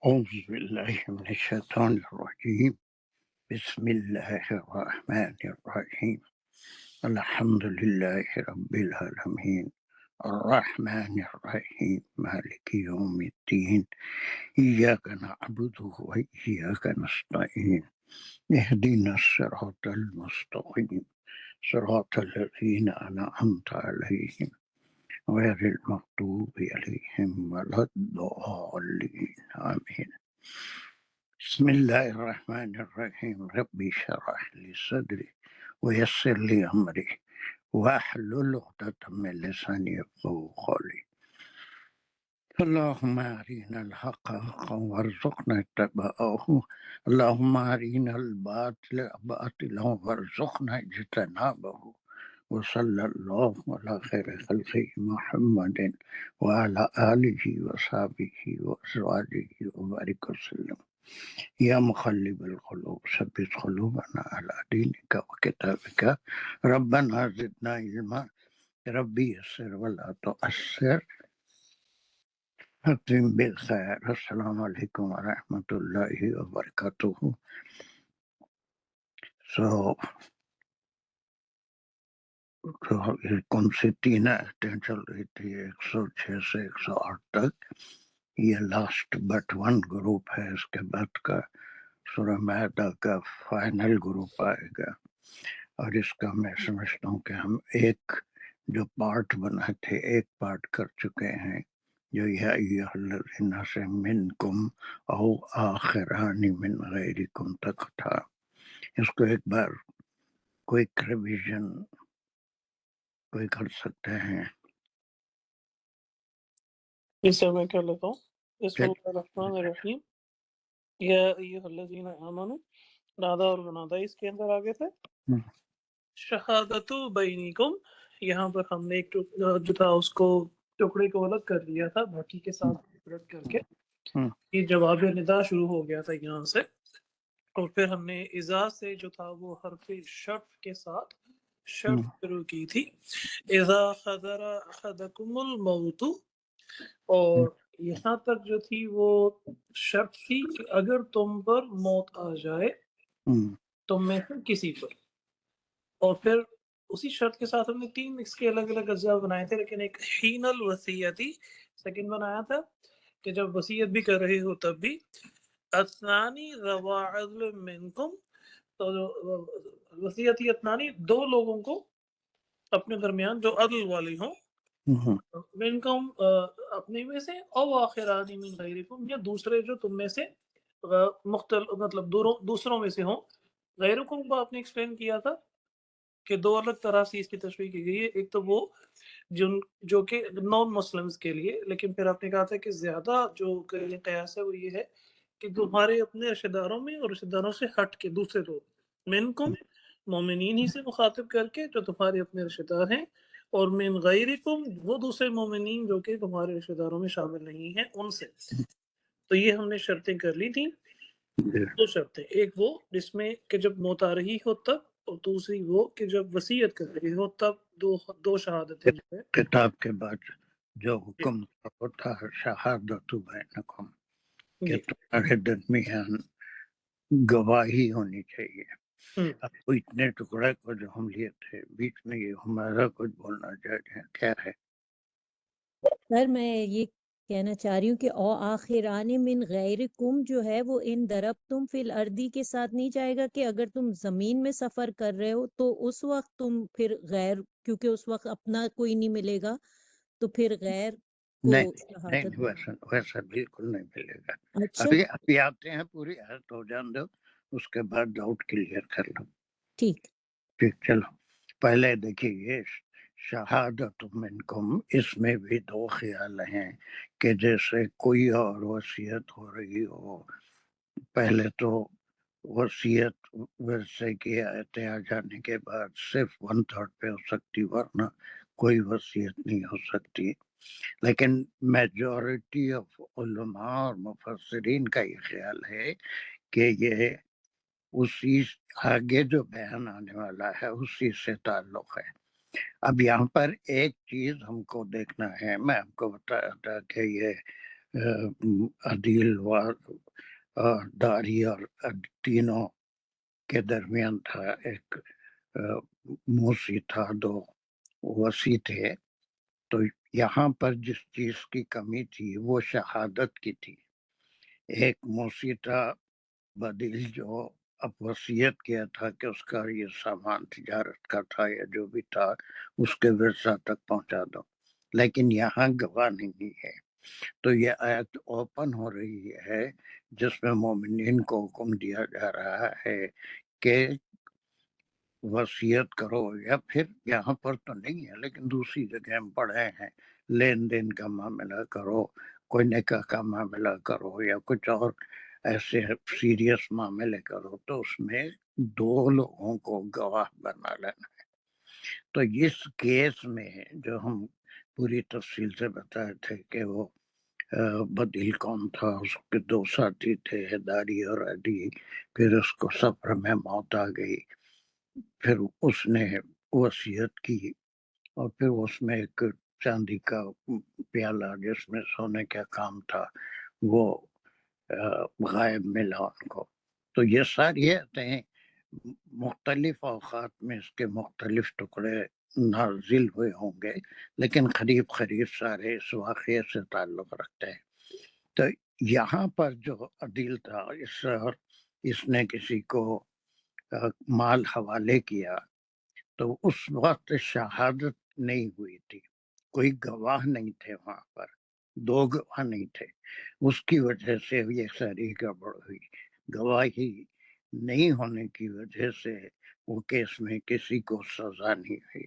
أعوذ بالله من الشيطان الرجيم. بسم الله الرحمن الرحيم. الحمد لله رب العالمين الرحمن الرحيم مالك يوم الدين إياك نعبد وإياك نستعين اهدنا الصراط المستقيم صراط الذين أنعمت عليهم غير المغضوب عليهم ولا الضالين آمين. بسم الله الرحمن الرحيم. ربي اشرح لي صدري ويسر لي أمري واحلل عقدة من لساني يفقهوا قولي. اللهم أرنا الحق حقا وارزقنا اتباعه، اللهم أرنا الباطل باطلا وارزقنا اجتنابه، وصلى الله على خير خلقه محمد وعلى آله وصحبه وأزواجه وبارك وسلم. يا مقلب القلوب ثبت قلوبنا على دينك وكتابك. ربنا زدنا علما. ربي يسر ولا تؤثر. اختم بالخير. السلام علیکم ورحمۃ اللہ وبرکاتہ. کون سی 3 آیتیں چل رہی تھی 106 سے 108 تک. یہ لاسٹ بٹ ون گروپ ہے. اس کے بعد کا سورہ مائدہ کا فائنل گروپ آئے گا، اور اس کا میں سمجھتا ہوں کہ ہم ایک جو پارٹ بنا تھے ایک پارٹ کر چکے ہیں، جو یا ایھا الذین سے منکم او آخران من غیرکم تک تھا. اس کو ایک بار کوئک ریویژن کوئی کر سکتے ہیں؟ اس سے میں کر لیتا ہوں. بسم اللہ الرحمن الرحیم. یا ایھا الذین آمنوا، نادا اور بنادا اس کے اندر آگے تھے. شہادت بینکم، یہاں پر ہم نے ایک جو تھا اس کو ٹکڑے کو الگ کر دیا تھا باقی کے ساتھ سپریٹ کر کے. یہ جواب ندا شروع ہو گیا تھا یہاں سے، اور پھر ہم نے اذا سے جو تھا وہ حرف شرط کے ساتھ شرط شروع کی تھی. اذا حضر احدکم الموت، اور یہاں تک جو تھی وہ شرط تھی کہ اگر تم پر موت آ جائے تم میں سے کسی پر. اور پھر اسی شرط کے ساتھ ہم نے 3 اس کے الگ الگ اجزاء بنائے تھے، لیکن ایک حین الوصیتی سیکنڈ بنایا تھا کہ جب وصیت بھی کر رہے ہو تب بھی. اثنانی ذوا عدل منکم، تو وصیتی اثنانی 2 لوگوں کو اپنے درمیان جو عدل والے ہوں، منکم اپنے میں سے، او آخران من غیرکم یا دوسرے جو تم میں سے مختلف مطلب دوسروں میں سے ہوں. غیرکم کو آپ نے ایکسپلین کیا تھا کہ 2 الگ طرح سے اس کی تشریح کی گئی ہے. ایک تو وہ جو کہ نان مسلمز کے لیے، لیکن پھر آپ نے کہا تھا کہ زیادہ جو قیاس ہے وہ یہ ہے کہ تمہارے اپنے رشتہ داروں میں اور رشتہ داروں سے ہٹ کے دوسرے لوگ، منکم مومنین ہی سے مخاطب کر کے جو تمہارے اپنے رشتہ دار ہیں، اور من غیرکم وہ دوسرے مومنین جو کہ تمہارے رشتہ داروں میں شامل نہیں ہیں ان سے. تو یہ ہم نے شرطیں کر لی تھیں. 2 شرطیں، ایک وہ جس میں کہ جب موت آ رہی ہو تب، اور دوسری وہ کہ جب وصیت کر رہی ہو تب. 2 شہادتیں جو ہے کتاب کے بعد جو حکم ہوتا ہے شہادت بینکم، کہ تمہارے درمیان گواہی ہونی چاہیے. اب وہ اتنے ٹکڑے کو جو ہم لیے تھے بیچ میں یہ ہمارا کچھ بولنا چاہتے ہیں کیا ہے؟ سر میں یہ کہنا چاہ رہی ہوں کہ او آخران من غیرکم جو ہے وہ ان ضربتم فی الارضی کے ساتھ نہیں جائے گا کہ اگر تم زمین میں سفر کر رہے ہو تو اس وقت تم پھر غیر، کیونکہ اس وقت اپنا کوئی نہیں ملے گا تو پھر غیر کو نہیں ویسا بالکل نہیں ملے گا. اچھا ابھی آتے ہیں، پوری آیت ہو جان دو، اس کے بعد ڈاؤٹ کلیئر کر لو. ٹھیک. چلو پہلے دیکھیے یہ شہادت منکم، اس میں بھی 2 خیال ہیں کہ جیسے کوئی اور وصیت ہو رہی ہو، پہلے تو وصیت ورثے کی آیتیں آ جانے کے بعد صرف 1/3 پہ ہو سکتی، ورنہ کوئی وصیت نہیں ہو سکتی. لیکن میجورٹی آف علماء اور مفسرین کا یہ خیال ہے کہ یہ اسی آگے جو بیان آنے والا ہے اسی سے تعلق ہے. اب یہاں پر ایک چیز ہم کو دیکھنا ہے، میں آپ کو بتایا تھا کہ یہ عدیل و داری اور تینوں کے درمیان تھا، ایک موسی تھا، دو وسی تھے. تو یہاں پر جس چیز کی کمی تھی وہ شہادت کی تھی. ایک موسی تھا بدیل جو اب وصیت کیا تھا کہ اس کا یہ سامان تجارت کا تھا یا جو بھی تھا اس کے ورثہ تک پہنچا دو، لیکن یہاں گواہ نہیں ہے. تو یہ آیت اوپن ہو رہی ہے جس میں مومنین کو حکم دیا جا رہا ہے کہ وصیت کرو، یا پھر یہاں پر تو نہیں ہے لیکن دوسری جگہ ہم پڑھے ہیں لین دین کا معاملہ کرو، کوئی نکاح کا معاملہ کرو یا کچھ اور ایسے سیریس معاملے کرو تو اس میں دو لوگوں کو گواہ بنا لینا ہے. تو اس کیس میں جو ہم پوری تفصیل سے بتائے تھے کہ وہ بدیل کون تھا، اس کے دو ساتھی تھے داری اور عدی، پھر اس کو سفر میں موت آ گئی، پھر اس نے وصیت کی اور پھر اس میں ایک چاندی کا پیالہ جس میں سونے کا کام تھا وہ غائب ملا ان کو. تو یہ ساری آیتیں مختلف اوقات میں اس کے مختلف ٹکڑے نازل ہوئے ہوں گے لیکن قریب سارے اس واقعے سے تعلق رکھتے ہیں. تو یہاں پر جو عدیل تھا اس نے کسی کو مال حوالے کیا تو اس وقت شہادت نہیں ہوئی تھی، کوئی گواہ نہیں تھے وہاں پر، دو گواہ نہیں تھے. اس کی وجہ سے یہ ساری گڑبڑ ہوئی. گواہی نہیں ہونے کی وجہ سے وہ کیس میں کسی کو سزا نہیں ہوئی.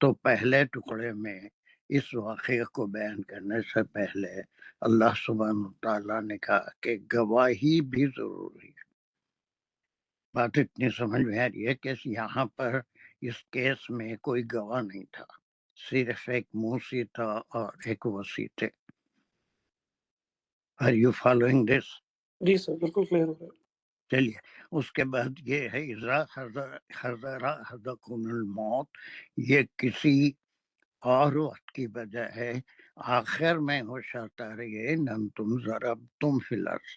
تو پہلے ٹکڑے میں اس واقعے کو بیان کرنے سے پہلے اللہ سبحانہ تعالیٰ نے کہا کہ گواہی بھی ضروری ہے. بات اتنی سمجھ میں آ رہی ہے کہ یہاں پر اس کیس میں کوئی گواہ نہیں تھا، صرف ایک موسی تھا اور ایک وصی تھے. Are you following this؟ جی سر بالکل کلیئر ہو گیا. چلیے اس کے بعد یہ ہے اذا حضر احدکم الموت، یہ کسی اور وقت کی وجہ ہے. آخر میں ہوشاتا رہے نن تم ضربتم فی الارض.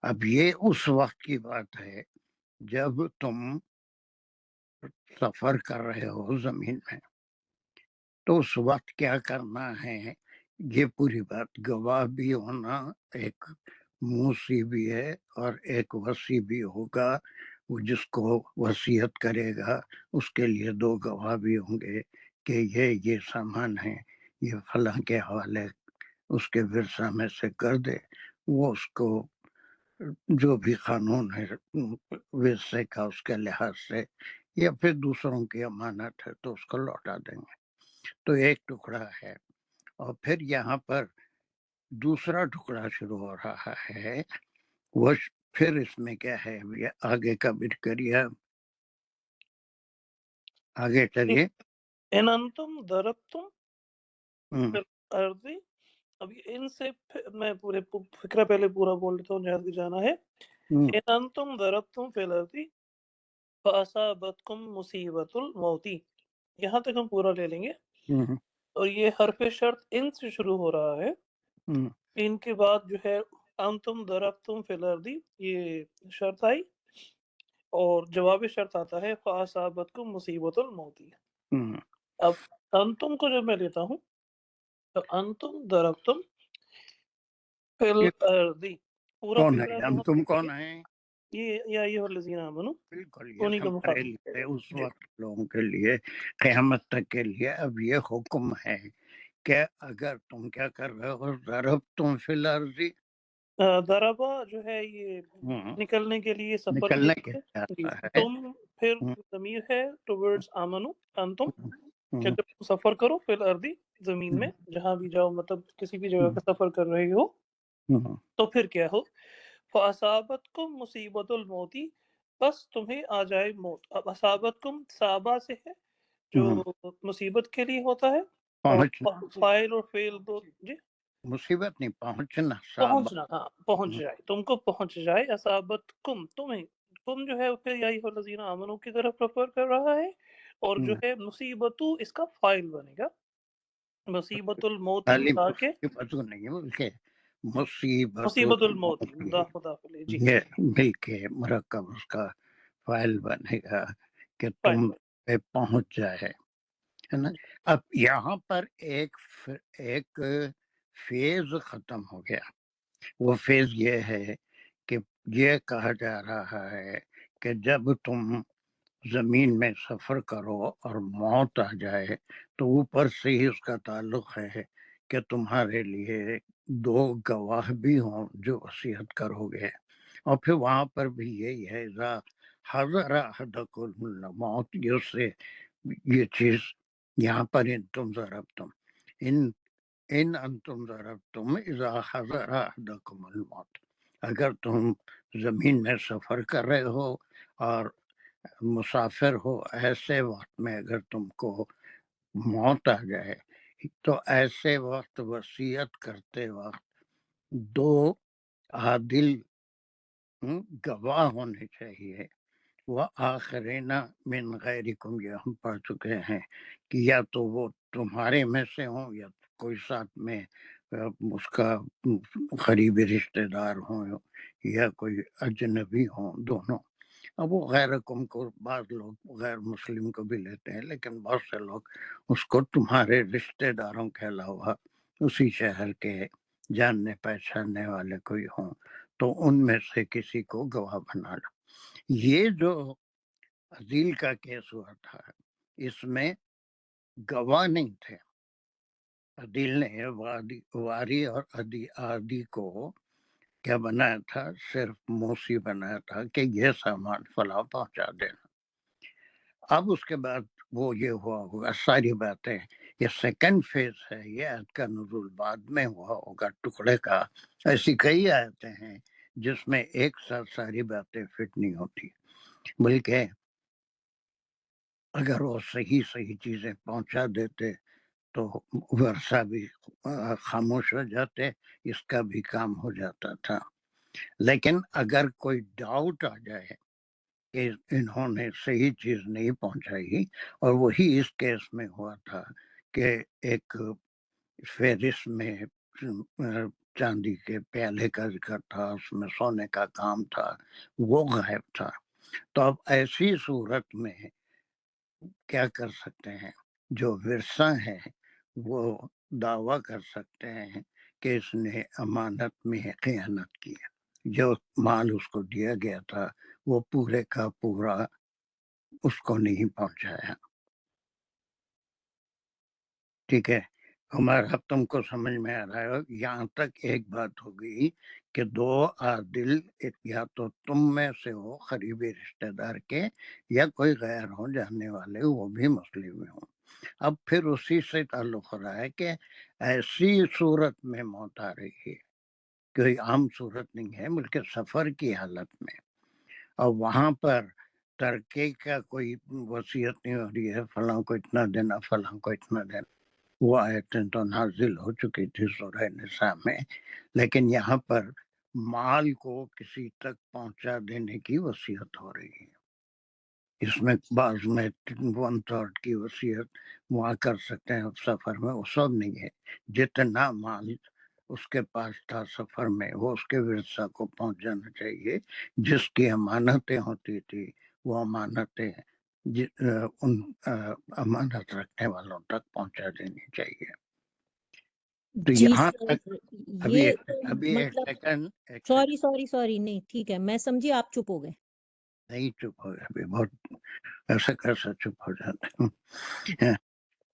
اب یہ اس وقت کی بات ہے جب تم سفر کر رہے ہو زمین میں. تو اس وقت کیا کرنا ہے، یہ پوری بات گواہ بھی ہونا، ایک موسی بھی ہے اور ایک وصی بھی ہوگا. وہ جس کو وصیت کرے گا اس کے لیے دو گواہ بھی ہوں گے کہ یہ سامان ہے، یہ فلاں کے حوالے اس کے ورثہ میں سے کر دے. وہ اس کو جو بھی قانون ہے ورثے کا اس کے لحاظ سے، یا پھر دوسروں کی امانت ہے تو اس کو لوٹا دیں گے. تو ایک ٹکڑا ہے اور پھر یہاں پر دوسرا ٹکڑا شروع ہو رہا ہے. وہ پھر اس میں کیا ہے، یہ آگے کا بٹ کریے، آگے چلیے. ان انتم ضربتم فی الارض. اب ان سے میں پورے فکرہ پہلے پورا بول لیتا ہوں جہاں بھی جانا ہے. ان انتم ضربتم فی الارض فاصابتکم مصیبت الموت. یہاں تک ہم پورا لے لیں گے. اور یہ حرف شرط ان سے شروع ہو رہا ہے. ان کے بعد جو ہے انتم ضربتم فی الارض یہ شرط آئی اور جواب شرط آتا ہے فاصابتکم مصیبت الموت. اب انتم کو جب میں لیتا ہوں تو انتم ضربتم فی الارض پورا کون فکرہ ہے جو ہم، ہم تم دیکھیں کون گے ہیں؟ یہ یا ایھا الذین آمنوا بالکل یہ انہی کا ہمارے مخاطب لیے ہے. اس جی وقت لوگوں کے لیے قیامت تک کے لیے. اب یہ حکم ہے کہ اگر تم کیا کر رہے ہو، ضربتم فی الارض، ضربہ جو ہے یہ نکلنے کے لیے، سفر کے نکلنے کے لیے. لیے جی آتا ہے. تم پھر ضمیر ہے ٹورڈز آمنو انتم کہ جب تم سفر کرو فی الارض زمین میں جہاں بھی جاؤ، مطلب کسی بھی جگہ کا سفر کر رہے ہو تو پھر کیا ہو فاصابتکم مصیبت الموت، بس تمہیں آ جائے موت. اب اصابتکم صابہ سے ہے جو مصیبت کے لیے ہوتا ہے، اور فاعل اور فعل دو. جی مصیبت نہیں، پہنچنا، پہنچنا، ہاں پہنچ جائے، تم کو پہنچ جائے. اصابتکم تمہیں، تم جو ہے پھر یا ایھا الذین آمنوا کی طرف ریفر کر رہا ہے، اور جو ہے مصیبتو اس کا فاعل بنے گا. مصیبت الموت تعلیم تاکہ مصیبت نہیں بلکہ مصیبت الموت مضاف الیہ جی یہ مل کے مرکب اس کا فائل بنے گا کہ تم پہ پہنچ جائے، ہے نا۔ اب یہاں پر ایک فیز ختم ہو گیا، وہ فیز یہ ہے کہ یہ کہا جا رہا ہے کہ جب تم زمین میں سفر کرو اور موت آ جائے تو اوپر سے ہی اس کا تعلق ہے کہ تمہارے لیے دو گواہ بھی ہوں جو وصیت کرو گے، اور پھر وہاں پر بھی یہی ہے اذا حضر احدکم الموت، یہ چیز یہاں پر ان تم ضربتم ان انتم ضربتم اذا حضر احدکم الموت، اگر تم زمین میں سفر کر رہے ہو اور مسافر ہو، ایسے وقت میں اگر تم کو موت آ جائے تو ایسے وقت وصیت کرتے وقت دو عادل گواہ ہونے چاہیے، وہ آخرین من غیرکم، یہ ہم پڑھ چکے ہیں کہ یا تو وہ تمہارے میں سے ہوں یا کوئی ساتھ میں اس کا قریبی رشتہ دار ہوں یا کوئی اجنبی ہوں، دونوں۔ اب وہ غیرکم کو بعض لوگ غیر مسلم کو بھی لیتے ہیں، لیکن بہت سے لوگ اس کو تمہارے رشتہ داروں کے علاوہ اسی شہر کے جاننے پہچاننے والے کوئی ہوں تو ان میں سے کسی کو گواہ بنا لو۔ یہ جو عدیل کا کیس ہوا تھا اس میں گواہ نہیں تھے، عدیل نے واری اور عادی کو کیا بنایا تھا، صرف موسی بنایا تھا کہ یہ سامان فلاں پہنچا دینا۔ اب اس کے بعد وہ یہ ہوا ہوگا، ساری باتیں، یہ سیکنڈ فیز ہے، یہ آیت کا نزول بعد میں ہوا ہوگا ٹکڑے کا۔ ایسی کئی آیتیں ہیں جس میں ایک ساتھ ساری باتیں فٹ نہیں ہوتی، بلکہ اگر وہ صحیح چیزیں پہنچا دیتے تو ورثہ بھی خاموش ہو جاتے، اس کا بھی کام ہو جاتا تھا۔ لیکن اگر کوئی ڈاؤٹ آ جائے کہ انہوں نے صحیح چیز نہیں پہنچائی، اور وہی اس کیس میں ہوا تھا کہ ایک فہرست میں چاندی کے پیالے کا ذکر تھا، اس میں سونے کا کام تھا، وہ غائب تھا، تو اب ایسی صورت میں کیا کر سکتے ہیں، جو ورثہ ہے وہ دعویٰ کر سکتے ہیں کہ اس نے امانت میں خیانت کی ہے، جو مال اس کو دیا گیا تھا وہ پورے کا پورا اس کو نہیں پہنچایا۔ ٹھیک ہے عمر، اب تم کو سمجھ میں آ رہا ہے؟ یہاں تک ایک بات ہوگی کہ دو عادل یا تو تم میں سے ہو قریبی رشتہ دار کے، یا کوئی غیر ہو جاننے والے، وہ بھی مسلم ہوں۔ اب پھر اسی سے تعلق ہو رہا ہے کہ ایسی صورت میں موت آ رہی ہے، کوئی عام صورت نہیں ہے بلکہ سفر کی حالت میں، اور وہاں پر ترکے کا کوئی وصیت نہیں ہو رہی ہے، فلاں کو اتنا دینا، فلاں کو اتنا دینا، وہ آیتیں تو نازل ہو چکی تھی سورہ نساء میں، لیکن یہاں پر مال کو کسی تک پہنچا دینے کی وصیت ہو رہی ہے۔ اس میں بعض میں 1/3 کی وصیت وہاں کر سکتے ہیں سفر میں، وہ سب نہیں ہے، جتنا مال اس کے پاس تھا سفر میں وہ اس کے ورثہ کو پہنچ جانا چاہیے، جس کی امانتیں ہوتی تھی وہ امانتیں ان امانت رکھنے والوں تک پہنچا دینی چاہیے۔ تو جی یہاں سر، تک ابھی یہ ایک مطلب سیکنڈ سوری نہیں، ٹھیک ہے، میں سمجھی آپ چپ ہو گئے۔ نہیں چپ ہو گیا، ابھی بہت ایسا چپ ہو جاتے ہیں۔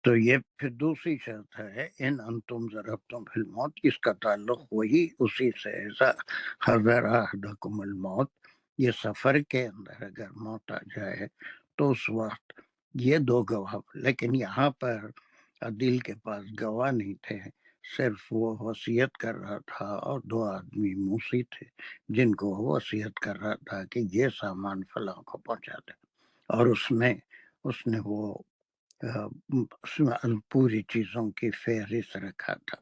تو یہ پھر دوسری شرط ہے ان انتم ضربتم فی الموت، اس کا تعلق وہی اسی سے حضر احدکم الموت، یہ سفر کے اندر اگر موت آ جائے تو اس وقت یہ دو گواہ، لیکن یہاں پر عدیل کے پاس گواہ نہیں تھے، صرف وہ وصیت کر رہا تھا اور دو آدمی موسی تھے جن کو وہ وصیت کر رہا تھا کہ یہ سامان فلاں کو پہنچا دے، اور اس نے وہ پوری چیزوں کی فہرست رکھا تھا۔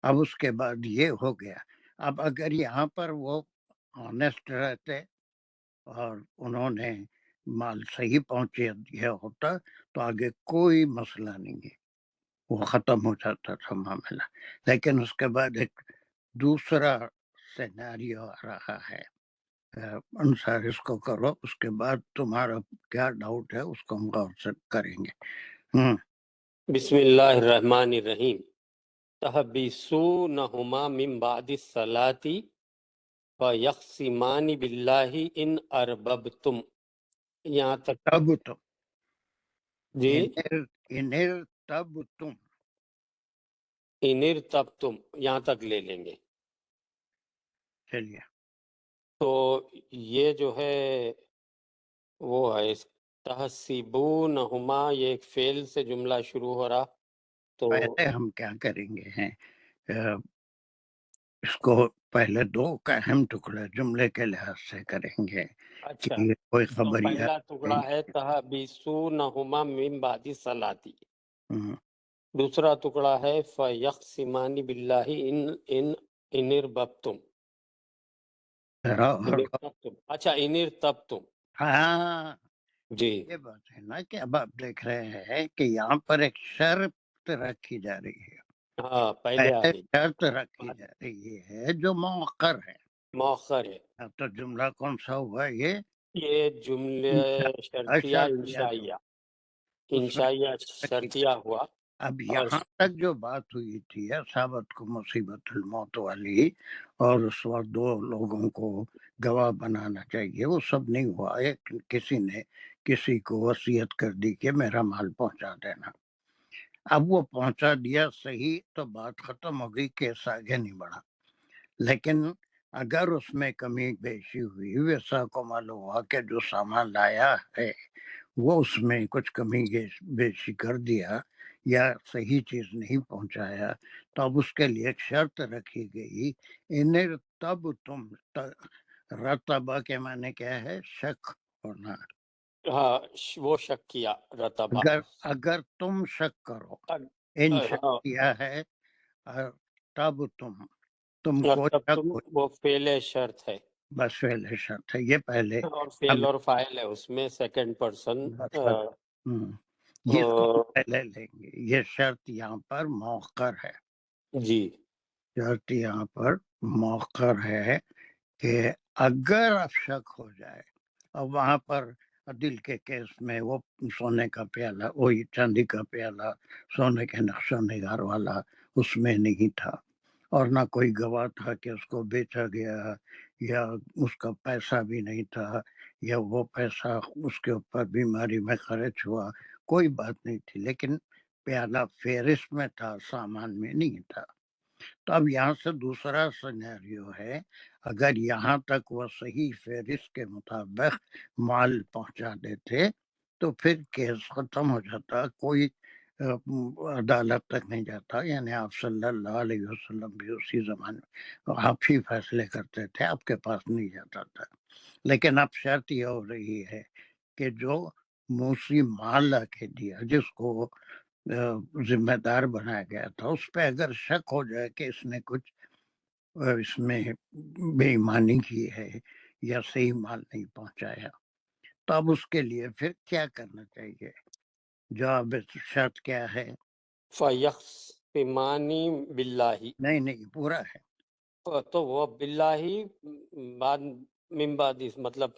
اب اس کے بعد یہ ہو گیا، اب اگر یہاں پر وہ آنیسٹ رہتے اور انہوں نے مال صحیح پہنچے دیا ہوتا تو آگے کوئی مسئلہ نہیں ہے، وہ ختم ہو جاتا تھا معاملہ، لیکن اس کے بعد ایک دوسرا سیناریو آ رہا ہے. انصار اس کو کرو، اس کے بعد تمہارا کیا ڈاؤٹ ہے اس کو ہم غور سے کریں گے. بسم اللہ الرحمن الرحیم. تحبسونہما من بعد الصلاۃ فیقسمان باللہ ان ارببتم. یہاں تک تب تم جی انر تب تم انر تب تم یہاں تک لے لیں گے. چلیے. تو یہ جو ہے وہ ہے تحسبونہما، یہ ایک فعل سے جملہ شروع ہو رہا. تو پہلے ہم کیا کریں گے ہیں اس کو پہلے دو کا اہم ٹکڑے جملے کے لحاظ سے کریں گے کہ اچھا، یہ کوئی تو خبریہ پہلا ٹکڑا ہے تحبسونہما من بعد الصلاۃ. دوسرا ٹکڑا ہے فَيَقْسِمَانِ بِاللَّهِ إِنْ ارْتَبْتُمْ. اچھا إِنْ ارْتَبْتُمْ. ہاں جی یہ بات ہے نا کہ اب آپ دیکھ رہے ہیں کہ یہاں پر ایک شرط رکھی جا رہی ہے. ہاں پہلے آ پہلے گئی شرط رکھی جا رہی ہے جو مؤخر ہے. مؤخر ہے. اب تو جملہ کون سا ہوا یہ جملے شرطیہ انشائیہ انشائیہ شرطیہ ہوا. اب اور یہاں تک جو بات ہوئی تھی اصابت کو مصیبت الموت والی اور اس وقت دو لوگوں کو گواہ بنانا چاہیے، وہ سب نہیں ہوا. ایک کسی نے کسی کو وصیت کر دی کہ میرا مال پہنچا دینا. اب وہ پہنچا دیا صحیح تو بات ختم ہو گئی، کیس آگے نہیں بڑھا. لیکن اگر اس میں کمی بیشی ہوئی، ویسا کو معلوم ہوا کہ جو سامان لایا ہے وہ اس میں کچھ کمی بیشی کر دیا یا صحیح چیز نہیں پہنچایا، تو اب اس کے لیے ایک شرط رکھی گئی. انہیں تب تم رتبہ کے معنی کیا ہے؟ شک ہونا. ہاں وہ شک کیا رتبہ. اگر تم شک کرو، ان شک کیا ہے، تب تم کو تب شک تم ہو، وہ فعل شرط ہے بس فعل شرط ہے یہ پہلے. اور فعل اور فاعل ہے اس میں سیکنڈ پرسن. جس کو پہلے لیں گے یہ شرط یہاں پر مؤخر ہے. جی شرط یہاں پر مؤخر ہے کہ اگر اب شک ہو جائے. اب وہاں پر دل کے کیس میں وہ سونے کا پیالہ، وہی چاندی کا پیالہ سونے کے نقشہ نگار والا اس میں نہیں تھا، اور نہ کوئی گواہ تھا کہ اس کو بیچا گیا، یا اس کا پیسہ بھی نہیں تھا، یا وہ پیسہ اس کے اوپر بیماری میں خرچ ہوا. کوئی بات نہیں تھی، لیکن پیالہ فہرست میں تھا، سامان میں نہیں تھا. تو اب یہاں سے دوسرا سینیریو ہے، اگر یہاں تک وہ صحیح فہرست کے مطابق مال پہنچا دیتے تو پھر کیس ختم ہو جاتا، کوئی عدالت تک نہیں جاتا. یعنی آپ صلی اللہ علیہ وسلم بھی اسی زمانے میں آپ ہی فیصلے کرتے تھے، آپ کے پاس نہیں جاتا تھا. لیکن اب شرط یہ ہو رہی ہے کہ جو موسی مال لا کے دیا، جس کو ذمہ دار بنایا گیا تھا، اس پہ اگر شک ہو جائے کہ اس نے کچھ اس میں بے ایمانی کی ہے یا صحیح مال نہیں پہنچایا، تو اب اس کے لیے پھر کیا کرنا چاہیے؟ جواب شرط کیا ہے؟ فَيَقْسِمَانِ بِاللَّهِ. نہیں پورا ہے. تو وہ باللہ بعد من بعد مطلب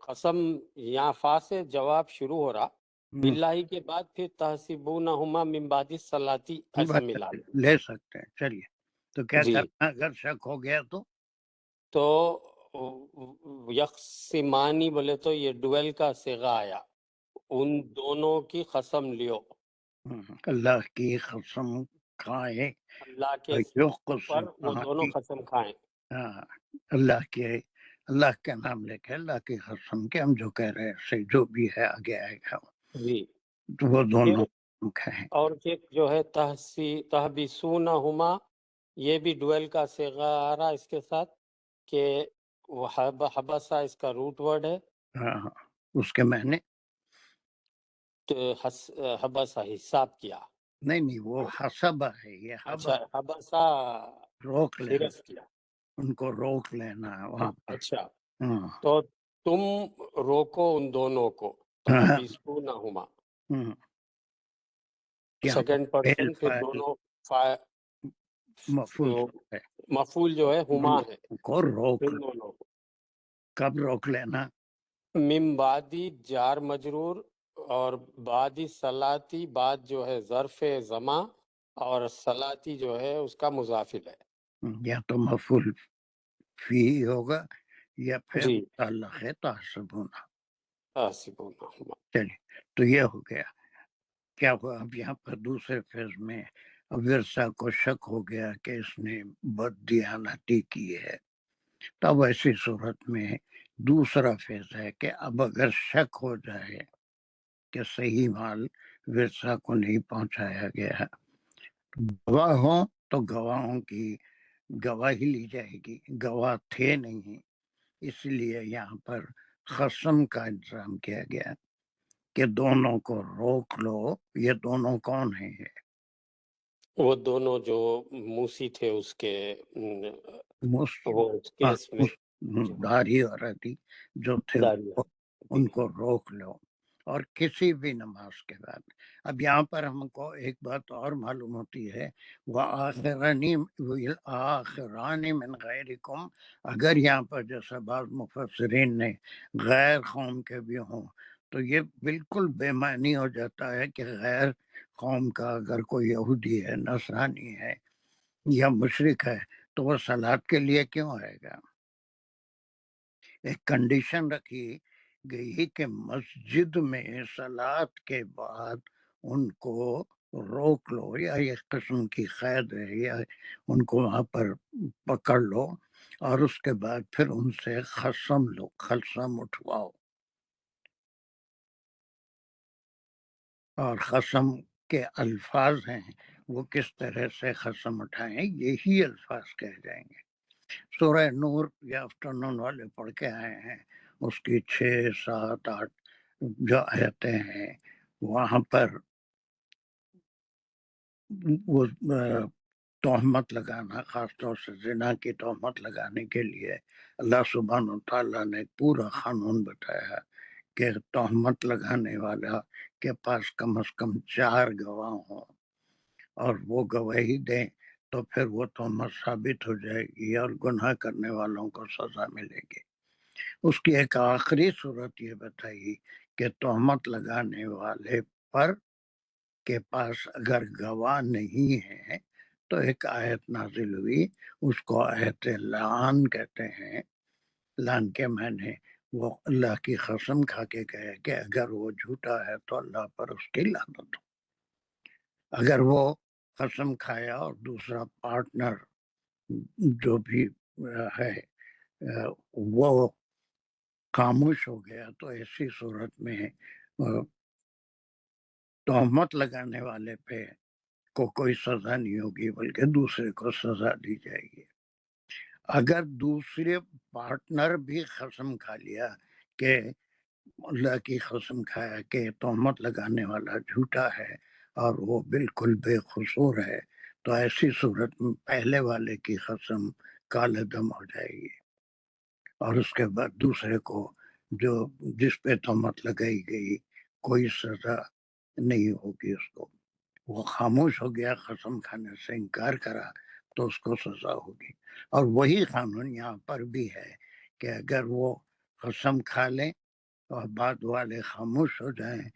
قسم یہاں فا سے جواب شروع ہو رہا، باللہ کے بعد پھر تحسبونہما من بعد الصلاۃ ایسا ملا. لے سکتے ہیں. چلیے تو کیا جی کرنا اگر شک ہو گیا تو یقسمانی بولے تو یہ ڈویل کا صیغہ آیا، ان دونوں کی قسم لیو. اللہ کی قسم کھائے، اللہ کے اوپر وہ دونوں قسم کھائیں. اللہ کا نام لے کے اللہ کی قسم کے ہم جو کہہ رہے ہیں جو بھی ہے آگے آئے گا جی. تو وہ دونوں کھائیں. اور ایک جو ہے تحبسونہما، یہ بھی ڈویل کا صیغہ آ رہا اس کے ساتھ کہ وہ حبسہ اس کا روٹ ورڈ ہے. اس کے معنی تو حبسہ حساب کیا، نہیں وہ حسبہ ہے، یہ اچھا حبسہ روک لینا، حرف کیا. ان کو روک لینا وہاں پر. اچھا تو تم روکو ان دونوں کو، تحبسونہما سیکنڈ پرسن، پھر دونوں مفعول ہے، مفعول جو ہے ہما ہے، کو روک ان لو. دونوں کو. کب روک لینا؟ من بعدی جار مجرور اور بعدی صلاتی بعد جو ہے ظرف زماں اور صلاتی جو ہے اس کا مضافل ہے. یا تو مفعول فی ہوگا یا پھر جی متعلق ہے تحسبون. حاسبونہما. چلیے تو یہ ہو گیا. کیا ہوا اب یہاں پر دوسرے فیز میں ورثہ کو شک ہو گیا کہ اس نے بد دیانتی کی ہے. تب ایسی صورت میں دوسرا فیز ہے کہ اب اگر شک ہو جائے کہ صحیح مال ورثہ کو نہیں پہنچایا گیا، گواہ ہوں تو گواہوں کی گواہی لی جائے گی. گواہ تھے نہیں، اس لیے یہاں پر قسم کا انتظام کیا گیا کہ دونوں کو روک لو. یہ دونوں کون ہیں؟ وہ دونوں جو موسی تھے اس کے وہ اس کیس میں جو داری اور عدی جو تھے داریہ. ان کو روک لو. اور کسی بھی نماز کے بعد. اب یہاں پر ہم کو ایک بات اور معلوم ہوتی ہے، آخرانی من غیرکم. اگر یہاں پر جیسا بعض مفسرین نے غیر قوم کے بھی ہوں تو یہ بالکل بے معنی ہو جاتا ہے کہ غیر قوم کا اگر کوئی یہودی ہے، نصرانی ہے یا مشرک ہے تو وہ صلات کے لیے کیوں آئے گا؟ ایک کنڈیشن رکھی گئی کہ مسجد میں صلات کے بعد ان کو روک لو، یا ایک قسم کی قید ہے، یا ان کو وہاں پر پکڑ لو اور اس کے بعد پھر ان سے خصم لو، خصم اٹھواؤ. اور قسم کے الفاظ ہیں وہ کس طرح سے قسم اٹھائیں، یہی الفاظ کہہ جائیں گے. سورہ نور یا آفٹرنون والے پڑھ کے آئے ہیں، اس کی 6، 7، 8 جو آیتیں ہیں وہاں پر وہ تہمت لگانا، خاص طور سے زنا کی تہمت لگانے کے لیے اللہ سبحانہ و تعالیٰ نے پورا قانون بتایا کہ تہمت لگانے والا کے پاس کم از کم 4 گواہ ہوں اور وہ گواہی دیں تو پھر وہ تہمت ثابت ہو جائے گی اور گناہ کرنے والوں کو سزا ملے گی. اس کی ایک آخری صورت یہ بتائی کہ تہمت لگانے والے پر کے پاس اگر گواہ نہیں ہے تو ایک آیت نازل ہوئی، اس کو آیت لعان کہتے ہیں. لعان کے معنی وہ اللہ کی قسم کھا کے کہے کہ اگر وہ جھوٹا ہے تو اللہ پر اس کی لعنت ہو. اگر وہ قسم کھایا اور دوسرا پارٹنر جو بھی ہے وہ خاموش ہو گیا تو ایسی صورت میں تہمت لگانے والے پہ کو کوئی سزا نہیں ہوگی بلکہ دوسرے کو سزا دی جائے گی. اگر دوسرے پارٹنر بھی قسم کھا لیا کہ اللہ کی قسم کھایا کہ تہمت لگانے والا جھوٹا ہے اور وہ بالکل بے قصور ہے تو ایسی صورت میں پہلے والے کی قسم کالے دم ہو جائے گی اور اس کے بعد دوسرے کو جس پہ تہمت لگائی گئی کوئی سزا نہیں ہوگی. اس کو وہ خاموش ہو گیا، قسم کھانے سے انکار کرا تو اس کو سزا ہوگی. اور وہی قانون یہاں پر بھی ہے کہ اگر وہ قسم کھا لیں اور بعد والے خاموش ہو جائیں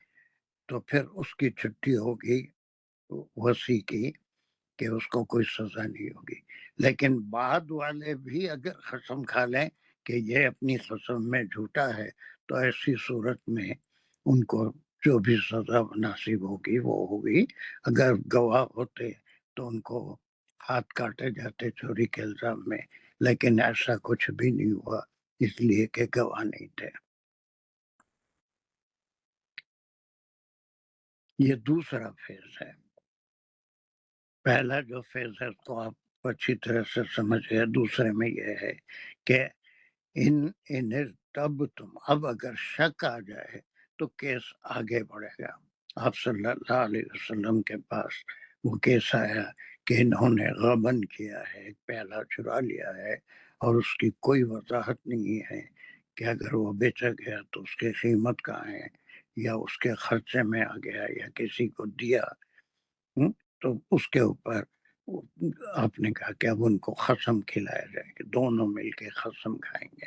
تو پھر اس کی چھٹی ہوگی وصی کی کہ اس کو کوئی سزا نہیں ہوگی. لیکن بعد والے بھی اگر قسم کھا لیں کہ یہ اپنی قسم میں جھوٹا ہے تو ایسی صورت میں ان کو جو بھی سزا مناسب ہوگی وہ ہوگی. اگر گواہ ہوتے تو ان کو ہاتھ کاٹے جاتے چوری کے الزام میں، لیکن ایسا کچھ بھی نہیں ہوا اس لیے کہ گواہ نہیں تھے. یہ دوسرا فیز ہے. پہلا جو فیز ہے اس کو آپ اچھی طرح سے سمجھ گئے. دوسرے میں یہ ہے کہ ان تب تم اب اگر شک آ جائے تو کیس آگے بڑھے گا. آپ صلی اللہ علیہ وسلم کے پاس وہ کیس آیا کہ انہوں نے غبن کیا ہے، ایک پیالہ چرا لیا ہے اور اس کی کوئی وضاحت نہیں ہے کہ اگر وہ بیچا گیا تو اس کی قیمت کہاں ہے، یا اس کے خرچے میں آ گیا یا کسی کو دیا، تو اس کے اوپر آپ نے کہا کہ اب ان کو قسم کھلایا جائے کہ دونوں مل کے قسم کھائیں گے،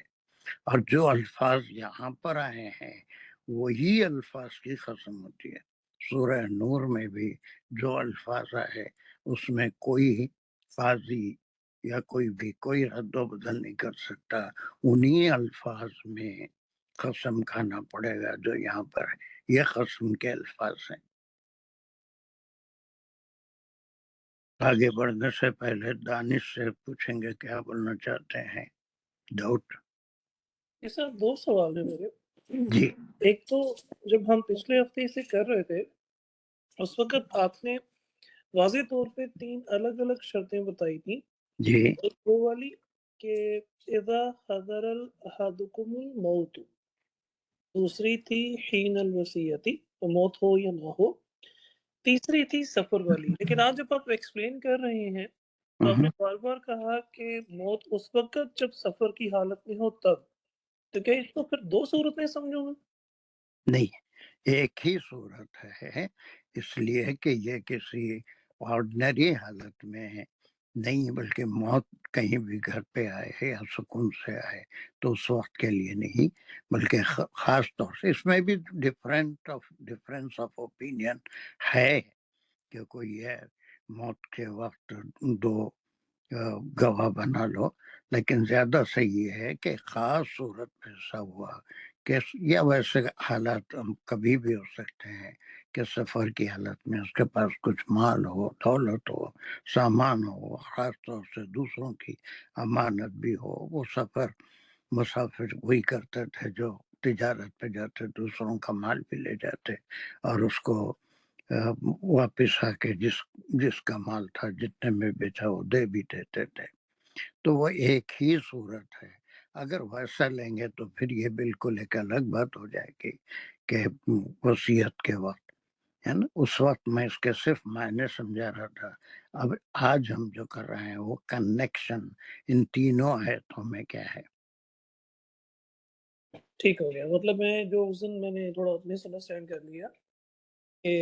اور جو الفاظ یہاں پر آئے ہیں وہی الفاظ کی قسم ہوتی ہے۔ سورہ نور میں بھی جو الفاظ آئے اس میں کوئی قاضی یا کوئی بھی کوئی رد و بدل نہیں کر سکتا، انہی الفاظ میں قسم کھانا پڑے گا جو یہاں پر ہے۔ یہ قسم کے الفاظ ہیں۔ آگے بڑھنے سے پہلے دانش سے پوچھیں گے کیا بولنا چاہتے ہیں۔ ڈاؤٹ؟ سر دو سوال ہیں میرے۔ جی ایک تو جب ہم پچھلے ہفتے اسے کر رہے تھے اس وقت آپ نے واضح طور پہ 3 الگ الگ شرطیں بتائی تھی۔ جی ایک وہ والی کہ اذا حضر احدکم الموت، دوسری تھی حین الوصیتی، موت ہو یا نہ ہو، تیسری تھی سفر والی۔ لیکن آج جب آپ ایکسپلین کر رہے ہیں تو آپ نے بار بار کہا کہ موت اس وقت جب سفر کی حالت میں ہو تب، تو کیا اس کو پھر 2 صورتیں سمجھوں گا؟ نہیں، ایک ہی صورت ہے، اس لیے کہ یہ کسی آرڈنری حالت میں نہیں، بلکہ موت کہیں بھی گھر پہ آئے یا سکون سے آئے تو اس وقت کے لیے نہیں، بلکہ خاص طور سے اس میں بھی ڈفرینس آف اوپینین ہے کہ کوئی ہے موت کے وقت 2 گواہ بنا لو، لیکن زیادہ صحیح ہے کہ خاص صورت میں ایسا ہوا کہ یا ویسے حالات کبھی بھی ہو سکتے ہیں کہ سفر کی حالت میں اس کے پاس کچھ مال ہو، دولت ہو، سامان ہو، خاص طور سے دوسروں کی امانت بھی ہو۔ وہ سفر مسافر وہی کرتے تھے جو تجارت پہ جاتے، دوسروں کا مال بھی لے جاتے اور اس کو واپس آ کے جس کا مال تھا جتنے میں بیچا وہ دے بھی دیتے تھے۔ تو وہ ایک ہی صورت ہے۔ اگر ویسا لیں گے تو پھر یہ بالکل ایک الگ بات ہو جائے گی کہ وصیت کے وقت ہے نا، اس وقت میں اس کے صرف معنی سمجھا رہا تھا۔ اب آج ہم جو کر رہے ہیں وہ کنیکشن ان تینوں آیتوں میں کیا ہے۔ ٹھیک ہو گیا، مطلب میں نے تھوڑا مس انڈرسٹینڈ کر لیا کہ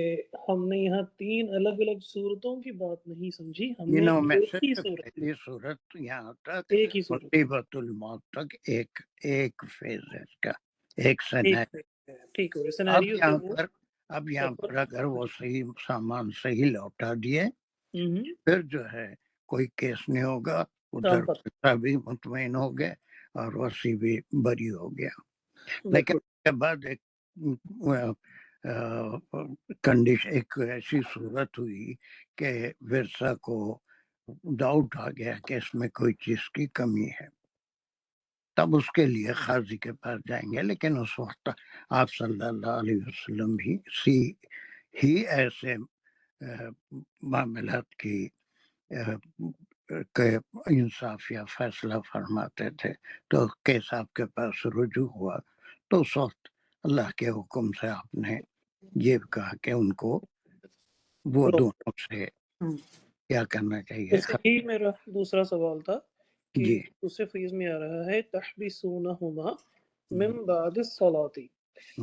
ہم نے یہاں 3 الگ الگ صورتوں کی بات نہیں سمجھی، ہم نے تینوں میں ایک سے ہی جو صورت، پہلی صورت یہاں تک ایک ہی صورت، مصیبت الموت تک ایک فیز ہے اس کا، ایک ایک سینیریو۔ ٹھیک ہو گیا۔ اب سینیریو جو یہاں وہ پر اگر وہ صحیح سامان صحیح لوٹا دیے ہوں پھر جو ہے کوئی کیس نہیں ہوگا، ادھر کام پر پیسہ بھی مطمئن ہو گئے اور وصی بھی بری ہو گیا۔ لیکن بالکل اس کے بعد ایک کنڈیشن، ایک ایسی صورت ہوئی کہ ورثہ کو ڈاؤٹ آ گیا کہ اس میں کوئی چیز کی کمی ہے، تب اس کے لیے قاضی کے پاس جائیں گے۔ لیکن اس وقت آپ صلی اللہ علیہ وسلم ہی ایسے معاملات کی کہ انصاف یا فیصلہ فرماتے تھے، تو کیس آپ کے پاس رجوع ہوا تو اس وقت اللہ کے حکم سے آپ نے یہ کہا کہ ان کو وہ دونوں سے کیا کرنا چاہیے۔ اس ہی میرا دوسرا سوال تھا کہ جی دوسرے فریز میں آ رہا ہے تحبسونہما من بعد الصلاۃ۔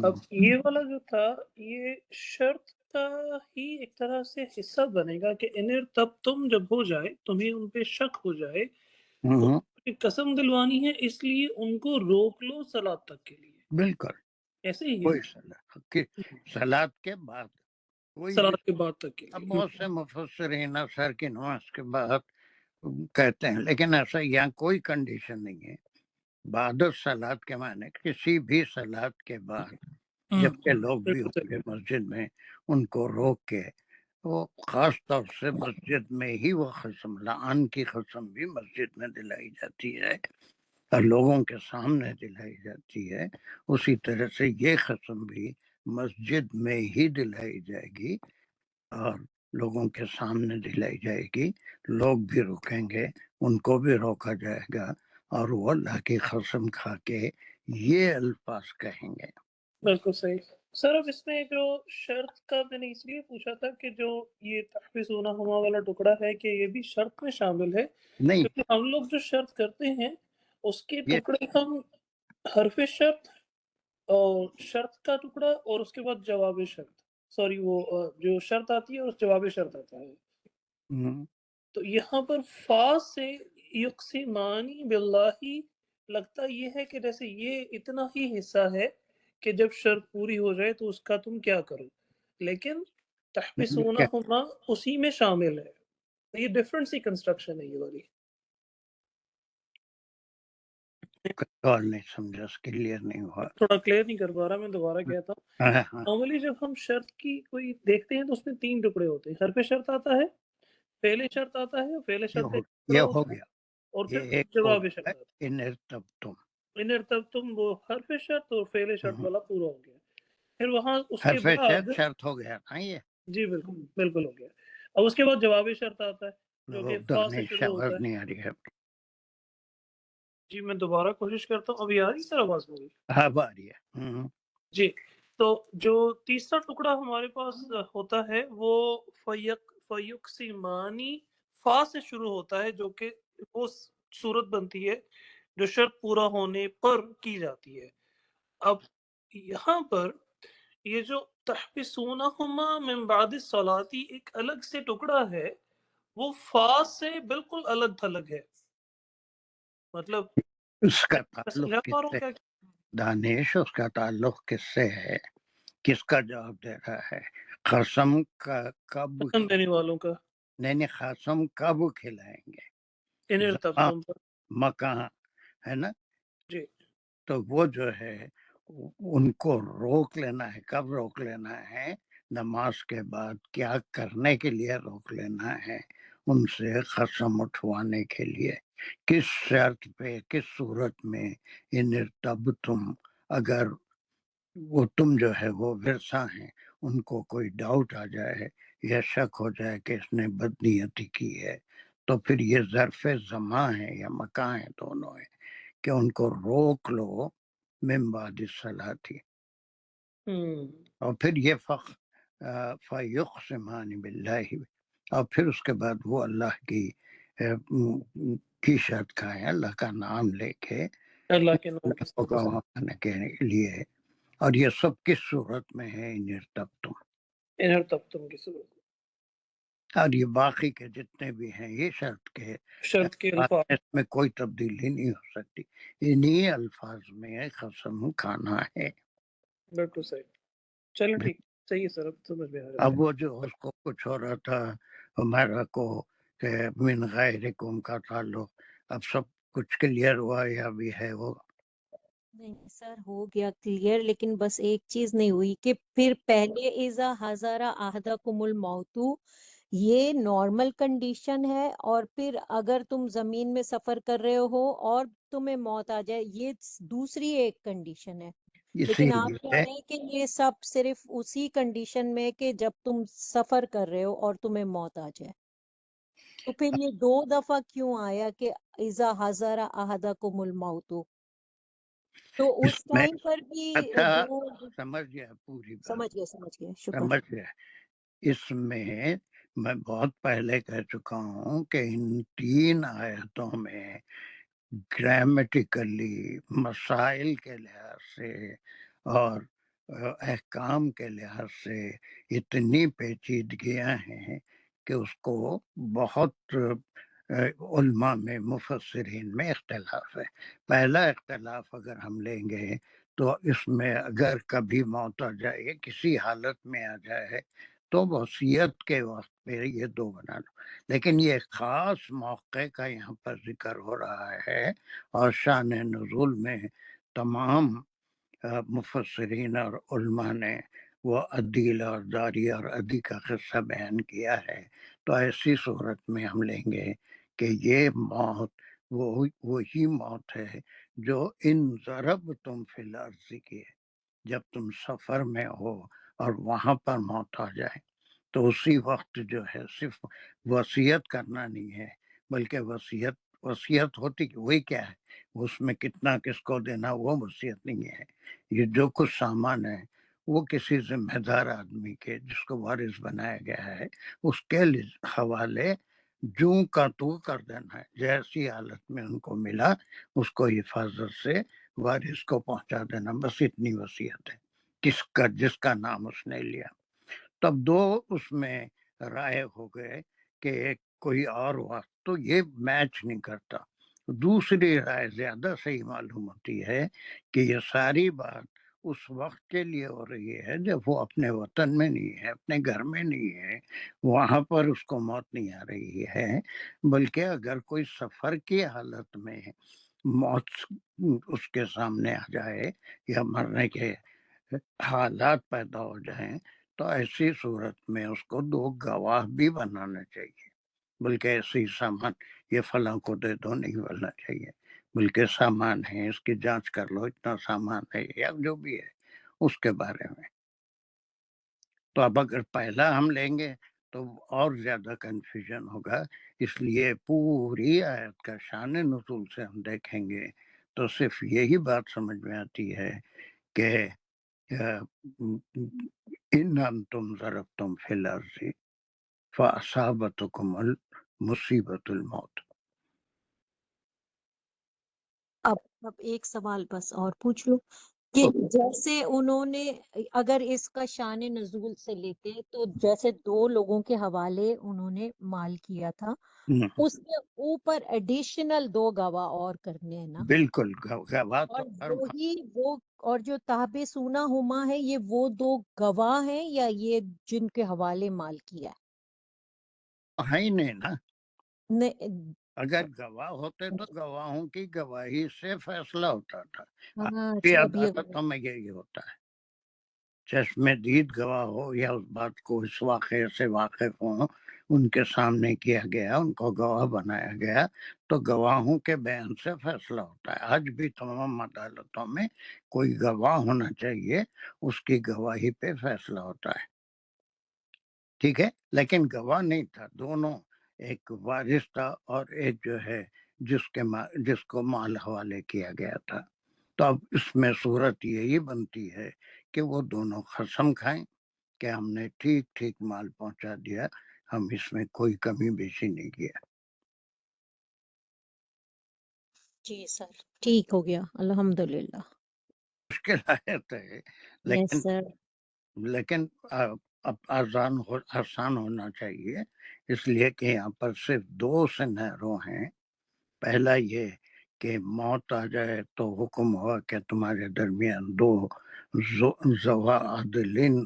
اب یہ والا جو تھا یہ شرط کا ہی ایک طرح سے حصہ بنے گا کہ انر تب تم جب ہو جائے، تمہیں ان پہ شک ہو جائے تو قسم دلوانی ہے، اس لیے ان کو روک لو صلاۃ تک کے لیے، بالکل ایسے ہی ہے کوئی صلاۃ کے بعد کوئی بھی۔ صلاۃ کے بعد تک کے اب لیے۔ بہت سے مفسرین اثر کی نماز کے بعد کہتے ہیں، لیکن ایسا یہاں کوئی کنڈیشن نہیں ہے۔ بعد الصلاۃ کے معنی کسی بھی صلاۃ کے بعد جبکہ لوگ بھی بالکل ہوں گے مسجد میں، ان کو روک کے وہ خاص طور سے مسجد میں ہی وہ قسم، لعان کی قسم بھی مسجد میں دلائی جاتی ہے اور لوگوں کے سامنے دلائی جاتی ہے، اسی طرح سے یہ قسم بھی مسجد میں ہی دلائی جائے گی اور لوگوں کے سامنے دلائی جائے گی۔ لوگ بھی رکیں گے، ان کو بھی روکا جائے گا اور وہ اللہ کی قسم کھا کے یہ الفاظ کہیں گے۔ بالکل صحیح سر۔ اب اس میں جو شرط کا میں نے اس لیے پوچھا تھا کہ جو یہ تحبسونہما والا ٹکڑا ہے کہ یہ بھی شرط میں شامل ہے، نہیں کیونکہ ہم لوگ جو شرط کرتے ہیں اس کے یہ ٹکڑے ہم حرف شرط اور شرط کا ٹکڑا اور اس کے بعد جواب شرط، سوری وہ جو شرط آتی ہے اور جواب شرط آتا ہے، تو یہاں پر فا سے یقسمانی باللہ لگتا یہ ہے کہ جیسے یہ اتنا ہی حصہ ہے کہ جب شرط پوری ہو جائے تو اس کا تم کیا کرو، لیکن تحبسونہما اسی میں شامل ہے. یہ ڈفرنٹ سی کنسٹرکشن ہے یہ والی. اور نہیں سمجھا، اس کلیئر نہیں ہوا. تھوڑا کلیئر نہیں کر پا رہا، میں دوبارہ کہتا ہوں. نارملی جب ہم شرط کی کوئی دیکھتے ہیں تو اس میں 3 ٹکڑے ہوتے ہیں. حرف شرط آتا ہے، فعل شرط آتا ہے، فعل شرط کا ایک ٹکڑا یہ ہوتا ہو ہے، گیا، اور یہ پھر ایک ہو جواب شرط گیا. آتا ہے. ان ارتبتم، ان ارتبتم وہ حرف شرط اور فعل شرط والا پورا ہو گیا. پھر وہاں اس کے حرف بعد شرط ہو گیا نا یہ. جی بالکل بالکل ہو گیا. اب اس کے بعد جواب شرط آتا ہے جو کہ فا سے شروع ہوتا ہے. نہیں آ رہی ہے. جی میں دوبارہ کوشش کرتا ہوں. ابھی آ رہی سر آواز میری؟ ہاں اب آ رہی ہے. جی تو جو تیسرا ٹکڑا ہمارے پاس ہوتا ہے وہ فیقسمانی فا سے شروع ہوتا ہے، جو کہ وہ صورت بنتی ہے جو شرط پورا ہونے پر کی جاتی ہے. اب یہاں پر یہ جو تحبسونہما من بعد الصلاۃ ایک الگ سے ٹکڑا ہے، وہ فا سے بالکل الگ تھلگ ہے. مطلب اس کا میں تعلق سمجھا پا کس رہا ہوں سے، کیا؟ دانش اس کا تعلق کس سے ہے؟ کس کا جواب دے رہا ہے؟ قسم کا کب قسم دینے والوں کا. نہیں قسم کب کھلائیں گے؟ ان ارتبتم پر. مکان ہے نا. جی تو وہ جو ہے ان کو روک لینا ہے. کب روک لینا ہے؟ نماز کے بعد کیا کرنے کے لیے روک لینا ہے؟ ان سے قسم اٹھوانے کے لیے. کس شرط پہ، کس صورت میں؟ ان تب تم، اگر وہ تم جو ہے وہ ورثہ ہیں، ان کو کوئی ڈاؤٹ آ جائے یا شک ہو جائے کہ اس نے بدنیتی کی ہے، تو پھر یہ ظرف زمان ہے یا مکان ہے، دونوں ہے، کہ ان کو روک لو من بعد الصلاۃ. اور پھر یہ فیقسمان باللہ، اور پھر اس کے بعد وہ اللہ کی شرط کھائیں، اللہ کا نام لے کے اللہ کے نام کی ہونے کے لیے. اور یہ سب کس صورت میں ہے؟ ان ارتبتم. ان ارتبتم کی صورت. اور یہ باقی کے جتنے بھی ہیں یہ شرط کے شرط کے الفاظ. اس میں کوئی تبدیلی نہیں ہو سکتی. انہی الفاظ میں قسم کھانا ہے. بالکل صحیح. چلو ٹھیک، صحیح ہے سر، اب سمجھ میں آ رہا ہے. اب وہ جو اس کو کچھ ہو رہا تھا ہمارا کو کہ من غیرکم کا تعلق، اب سب کچھ کلیئر ہوا یا بھی ہے وہ؟ نہیں سر ہو گیا کلیئر، لیکن بس ایک چیز نہیں ہوئی کہ پھر پہلے اذا حضر احدکم الموت یہ نارمل کنڈیشن ہے، اور پھر اگر تم زمین میں سفر کر رہے ہو اور تمہیں موت آ جائے یہ دوسری ایک کنڈیشن ہے. اسی لیکن آپ کہہ لیے رہے ہیں کہ یہ سب صرف اسی کنڈیشن میں کہ جب تم سفر کر رہے ہو اور تمہیں موت آ جائے. تو پھر یہ 2 دفعہ کیوں آیا کہ اذا حضر احدکم الموت؟ تو اس اس میں ٹائم پر بھی اچھا جو سمجھ گیا، پوری بات سمجھ گیا شکر. سمجھ گیا. اس میں میں بہت پہلے کہہ چکا ہوں کہ ان 3 آیتوں میں گرامیٹیکلی، مسائل کے لحاظ سے اور احکام کے لحاظ سے اتنی پیچیدگیاں ہیں کہ اس کو بہت علماء میں، مفسرین میں اختلاف ہے. پہلا اختلاف اگر ہم لیں گے تو اس میں اگر کبھی موت آ جائے، کسی حالت میں آ جائے، تو وصیت کے وقت پہ یہ 2 بنا لو. لیکن یہ خاص موقع کا یہاں پر ذکر ہو رہا ہے، اور شان نزول میں تمام مفسرین اور علماء نے وہ عدیل اور داری اور عدی کا قصہ بیان کیا ہے. تو ایسی صورت میں ہم لیں گے کہ یہ موت وہی موت ہے جو ان ضرب تم فی الارض کی ہے. جب تم سفر میں ہو اور وہاں پر موت آ جائے تو اسی وقت جو ہے صرف وصیت کرنا نہیں ہے، بلکہ وصیت ہوتی کہ وہی کیا ہے، اس میں کتنا کس کو دینا وہ وصیت نہیں ہے. یہ جو کچھ سامان ہے وہ کسی ذمہ دار آدمی کے جس کو وارث بنایا گیا ہے اس کے حوالے جوں کا تو کر دینا ہے. جیسی حالت میں ان کو ملا اس کو حفاظت سے وارث کو پہنچا دینا، بس اتنی وصیت ہے جس کا نام اس نے لیا. تب 2 اس میں رائے ہو گئے کہ کوئی اور وقت، تو یہ میچ نہیں کرتا. دوسری رائے زیادہ صحیح معلوم ہوتی ہے کہ یہ ساری بات اس وقت کے لیے ہو رہی ہے جب وہ اپنے وطن میں نہیں ہے، اپنے گھر میں نہیں ہے، وہاں پر اس کو موت نہیں آ رہی ہے. بلکہ اگر کوئی سفر کی حالت میں موت اس کے سامنے آ جائے یا مرنے کے حالات پیدا ہو جائیں تو ایسی صورت میں اس کو 2 گواہ بھی بنانا چاہیے. بلکہ ایسی سامان یہ فلاں کو دے دو نہیں بولنا چاہیے، بلکہ سامان ہے اس کی جانچ کر لو، اتنا سامان ہے یا جو بھی ہے اس کے بارے میں. تو اب اگر پہلا ہم لیں گے تو اور زیادہ کنفیوژن ہوگا. اس لیے پوری آیت کا شان نزول سے ہم دیکھیں گے تو صرف یہی بات سمجھ میں آتی ہے کہ ان انتم ضربتم فی الارض فاصابتکم مصیبت الموت. اب ایک سوال بس اور پوچھ لوں کہ جیسے انہوں نے اگر اس کا شان نزول سے لیتے تو جیسے 2 لوگوں کے حوالے انہوں نے مال کیا تھا، اس کے اوپر ایڈیشنل 2 گواہ اور کرنے ہیں نا؟ بالکل گواہ تو اور وہی وہ اور جو تابع سونا ہما ہے یہ وہ 2 گواہ ہیں یا یہ جن کے حوالے مال کیا ہے ہی نہیں نا. ہے؟ اگر گواہ ہوتے تو گواہوں کی گواہی سے فیصلہ ہوتا تھا. ہاں یہ اچھا، اب یہ عدالتوں میں یہی ہوتا ہے. چشم دید گواہ ہو یا اس بات کو اس واقعے سے واقف ہوں، ان کے سامنے کیا گیا، ان کو گواہ بنایا گیا تو گواہوں کے بیان سے فیصلہ ہوتا ہے. آج بھی تمام عدالتوں میں کوئی گواہ ہونا چاہیے، اس کی گواہی پہ فیصلہ ہوتا ہے. ٹھیک ہے، لیکن گواہ نہیں تھا. دونوں، ایک وارث تھا اور ایک جو ہے جس کو مال حوالے کیا گیا تھا. تو اب اس میں صورت یہی بنتی ہے کہ وہ دونوں قسم کھائیں کہ ہم نے ٹھیک ٹھیک مال پہنچا دیا، ہم اس میں کوئی کمی بیشی نہیں کیا. جی سر، ٹھیک ہو گیا، الحمدللہ. مشکل آیت ہے یس سر. لیکن اب آسان ہونا چاہیے، اس لیے کہ یہاں پر صرف 2 سینیرو ہیں. پہلا یہ کہ موت آ جائے تو حکم ہوا کہ تمہارے درمیان 2 ذوا عدلین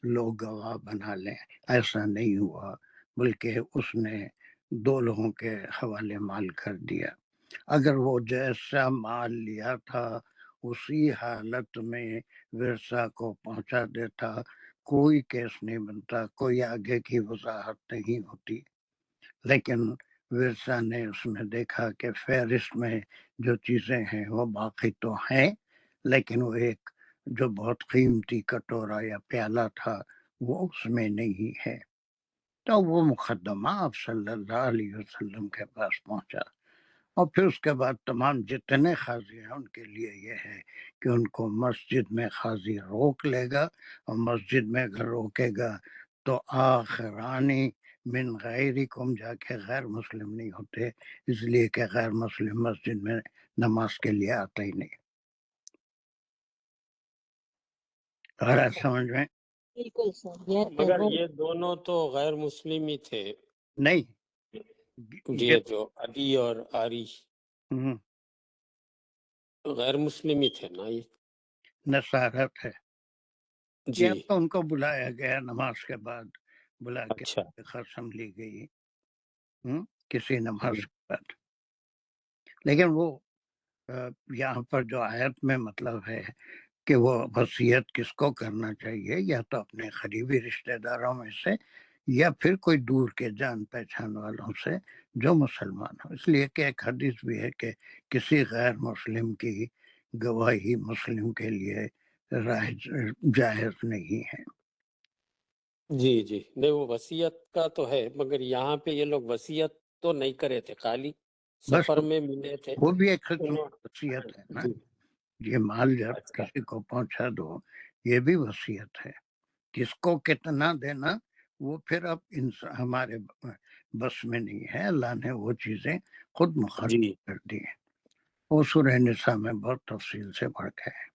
لوگ گواہ بنا لیں. ایسا نہیں ہوا، بلکہ اس نے 2 لوگوں کے حوالے مال کر دیا. اگر وہ جیسا مال لیا تھا اسی حالت میں ورثہ کو پہنچا دیتا، کوئی کیس نہیں بنتا، کوئی آگے کی وضاحت نہیں ہوتی. لیکن ورثہ نے اس میں دیکھا کہ فہرست میں جو چیزیں ہیں وہ باقی تو ہیں، لیکن وہ ایک جو بہت قیمتی کٹورا یا پیالہ تھا وہ اس میں نہیں ہے. تو وہ مقدمہ آپ صلی اللہ علیہ وسلم کے پاس پہنچا، اور پھر اس کے بعد تمام جتنے قاضی ہیں ان کے لیے یہ ہے کہ ان کو مسجد میں قاضی روک لے گا، اور مسجد میں اگر روکے گا تو آخرانی من غیرکم جا کے غیر مسلم نہیں ہوتے، اس لیے کہ غیر مسلم مسجد میں نماز کے لیے آتا ہی نہیں. سمجھ میں بالکل سر. مگر یہ دونوں تو غیر مسلم ہی تھے. نہیں یہ جو علی اور آری غیر مسلم ہی تھے نا. یہ نصارت ہے. جی یہ تو ان کو بلایا گیا نماز کے بعد، بلا کے اچھا. قسم لی گئی کسی نماز کے بعد. لیکن وہ یہاں پر جو آیت میں مطلب ہے کہ وہ وصیت کس کو کرنا چاہیے، یا تو اپنے قریبی رشتہ داروں میں سے یا پھر کوئی دور کے جان پہچان والوں سے جو مسلمان ہو. اس لیے کہ ایک حدیث بھی ہے کہ کسی غیر مسلم کی گواہی مسلم کے لیے جائز نہیں ہے. جی جی نہیں، وہ وصیت کا تو ہے، مگر یہاں پہ یہ لوگ وصیت تو نہیں کرے تھے، خالی بس سفر میں ملے تھے. وہ بھی ایک قسم انہوں کی وصیت ہے نا. جی یہ مال جب اچھا. کسی کو پہنچا دو یہ بھی وصیت ہے. کس کو کتنا دینا وہ پھر اب ہمارے بس میں نہیں ہے. اللہ نے وہ چیزیں خود مقرر جی کر دی ہیں. وہ سورہ نساء میں بہت تفصیل سے پڑھ کے ہے.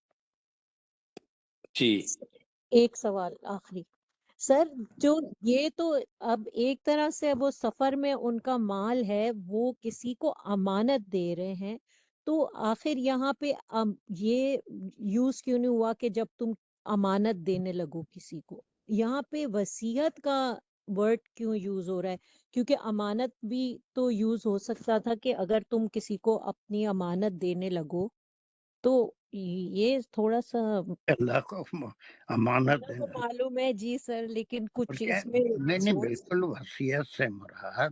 جی. ایک سوال آخری سر جو یہ تو اب ایک طرح سے وہ سفر میں ان کا مال ہے، وہ کسی کو امانت دے رہے ہیں، تو آخر یہاں پہ یہ یوز کیوں نہیں ہوا کہ جب تم امانت دینے لگو کسی کو؟ یہاں پہ وصیت کا ورڈ کیوں یوز ہو رہا ہے؟ کیونکہ امانت بھی تو یوز ہو سکتا تھا کہ اگر تم کسی کو اپنی امانت دینے لگو، تو یہ تھوڑا سا اللہ کو امانت اللہ کو دینا معلوم ہے جی سر، لیکن اور کچھ کیا، اس میں نہیں سوچ بالکل وصیت سے مراد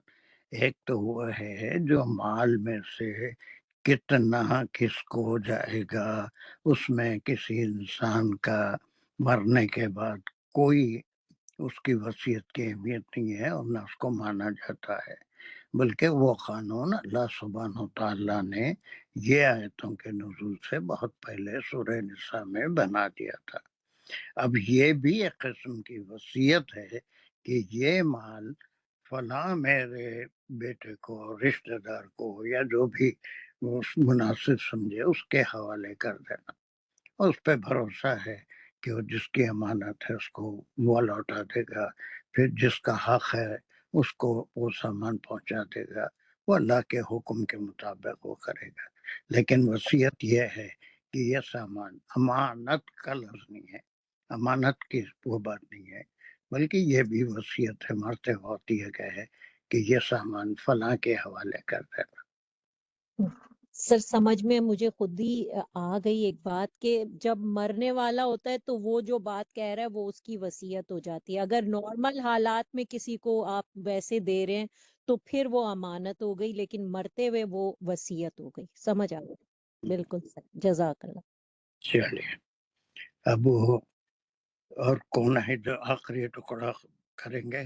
ایک تو وہ ہے جو مال میں سے کتنا کس کو جائے گا، اس میں کسی انسان کا مرنے کے بعد کوئی اس کی وصیت کی اہمیت نہیں ہے اور نہ اس کو مانا جاتا ہے، بلکہ وہ قانون اللہ سبحانہ و تعالیٰ نے یہ آیتوں کے نزول سے بہت پہلے سورہ نساء میں بنا دیا تھا۔ اب یہ بھی ایک قسم کی وصیت ہے کہ یہ مال فلاں میرے بیٹے کو، رشتہ دار کو، یا جو بھی مناسب سمجھے اس کے حوالے کر دینا، اور اس پہ بھروسہ ہے کہ وہ جس کی امانت ہے اس کو وہ لوٹا دے گا، پھر جس کا حق ہے اس کو وہ سامان پہنچا دے گا، وہ اللہ کے حکم کے مطابق وہ کرے گا۔ لیکن وصیت یہ ہے کہ یہ سامان، امانت کا لفظ نہیں ہے، امانت کی وہ بات نہیں ہے، بلکہ یہ بھی وصیت ہے، مرتے ہوتی ہے کہ ہے کہ یہ سامان فلاں کے حوالے کر دینا۔ سر سمجھ میں مجھے خود ہی آ گئی ایک بات کہ جب مرنے والا ہوتا ہے تو وہ جو بات کہہ رہا ہے وہ اس کی وصیت ہو جاتی ہے۔ اگر نارمل حالات میں کسی کو آپ ویسے دے رہے ہیں تو پھر وہ امانت ہو گئی، لیکن مرتے ہوئے وہ وصیت ہو گئی۔ سمجھ آ گئی، بالکل سر، جزاک اللہ۔ چلیے اب وہ اور کون ہے جو آخری ٹکڑا کریں گے؟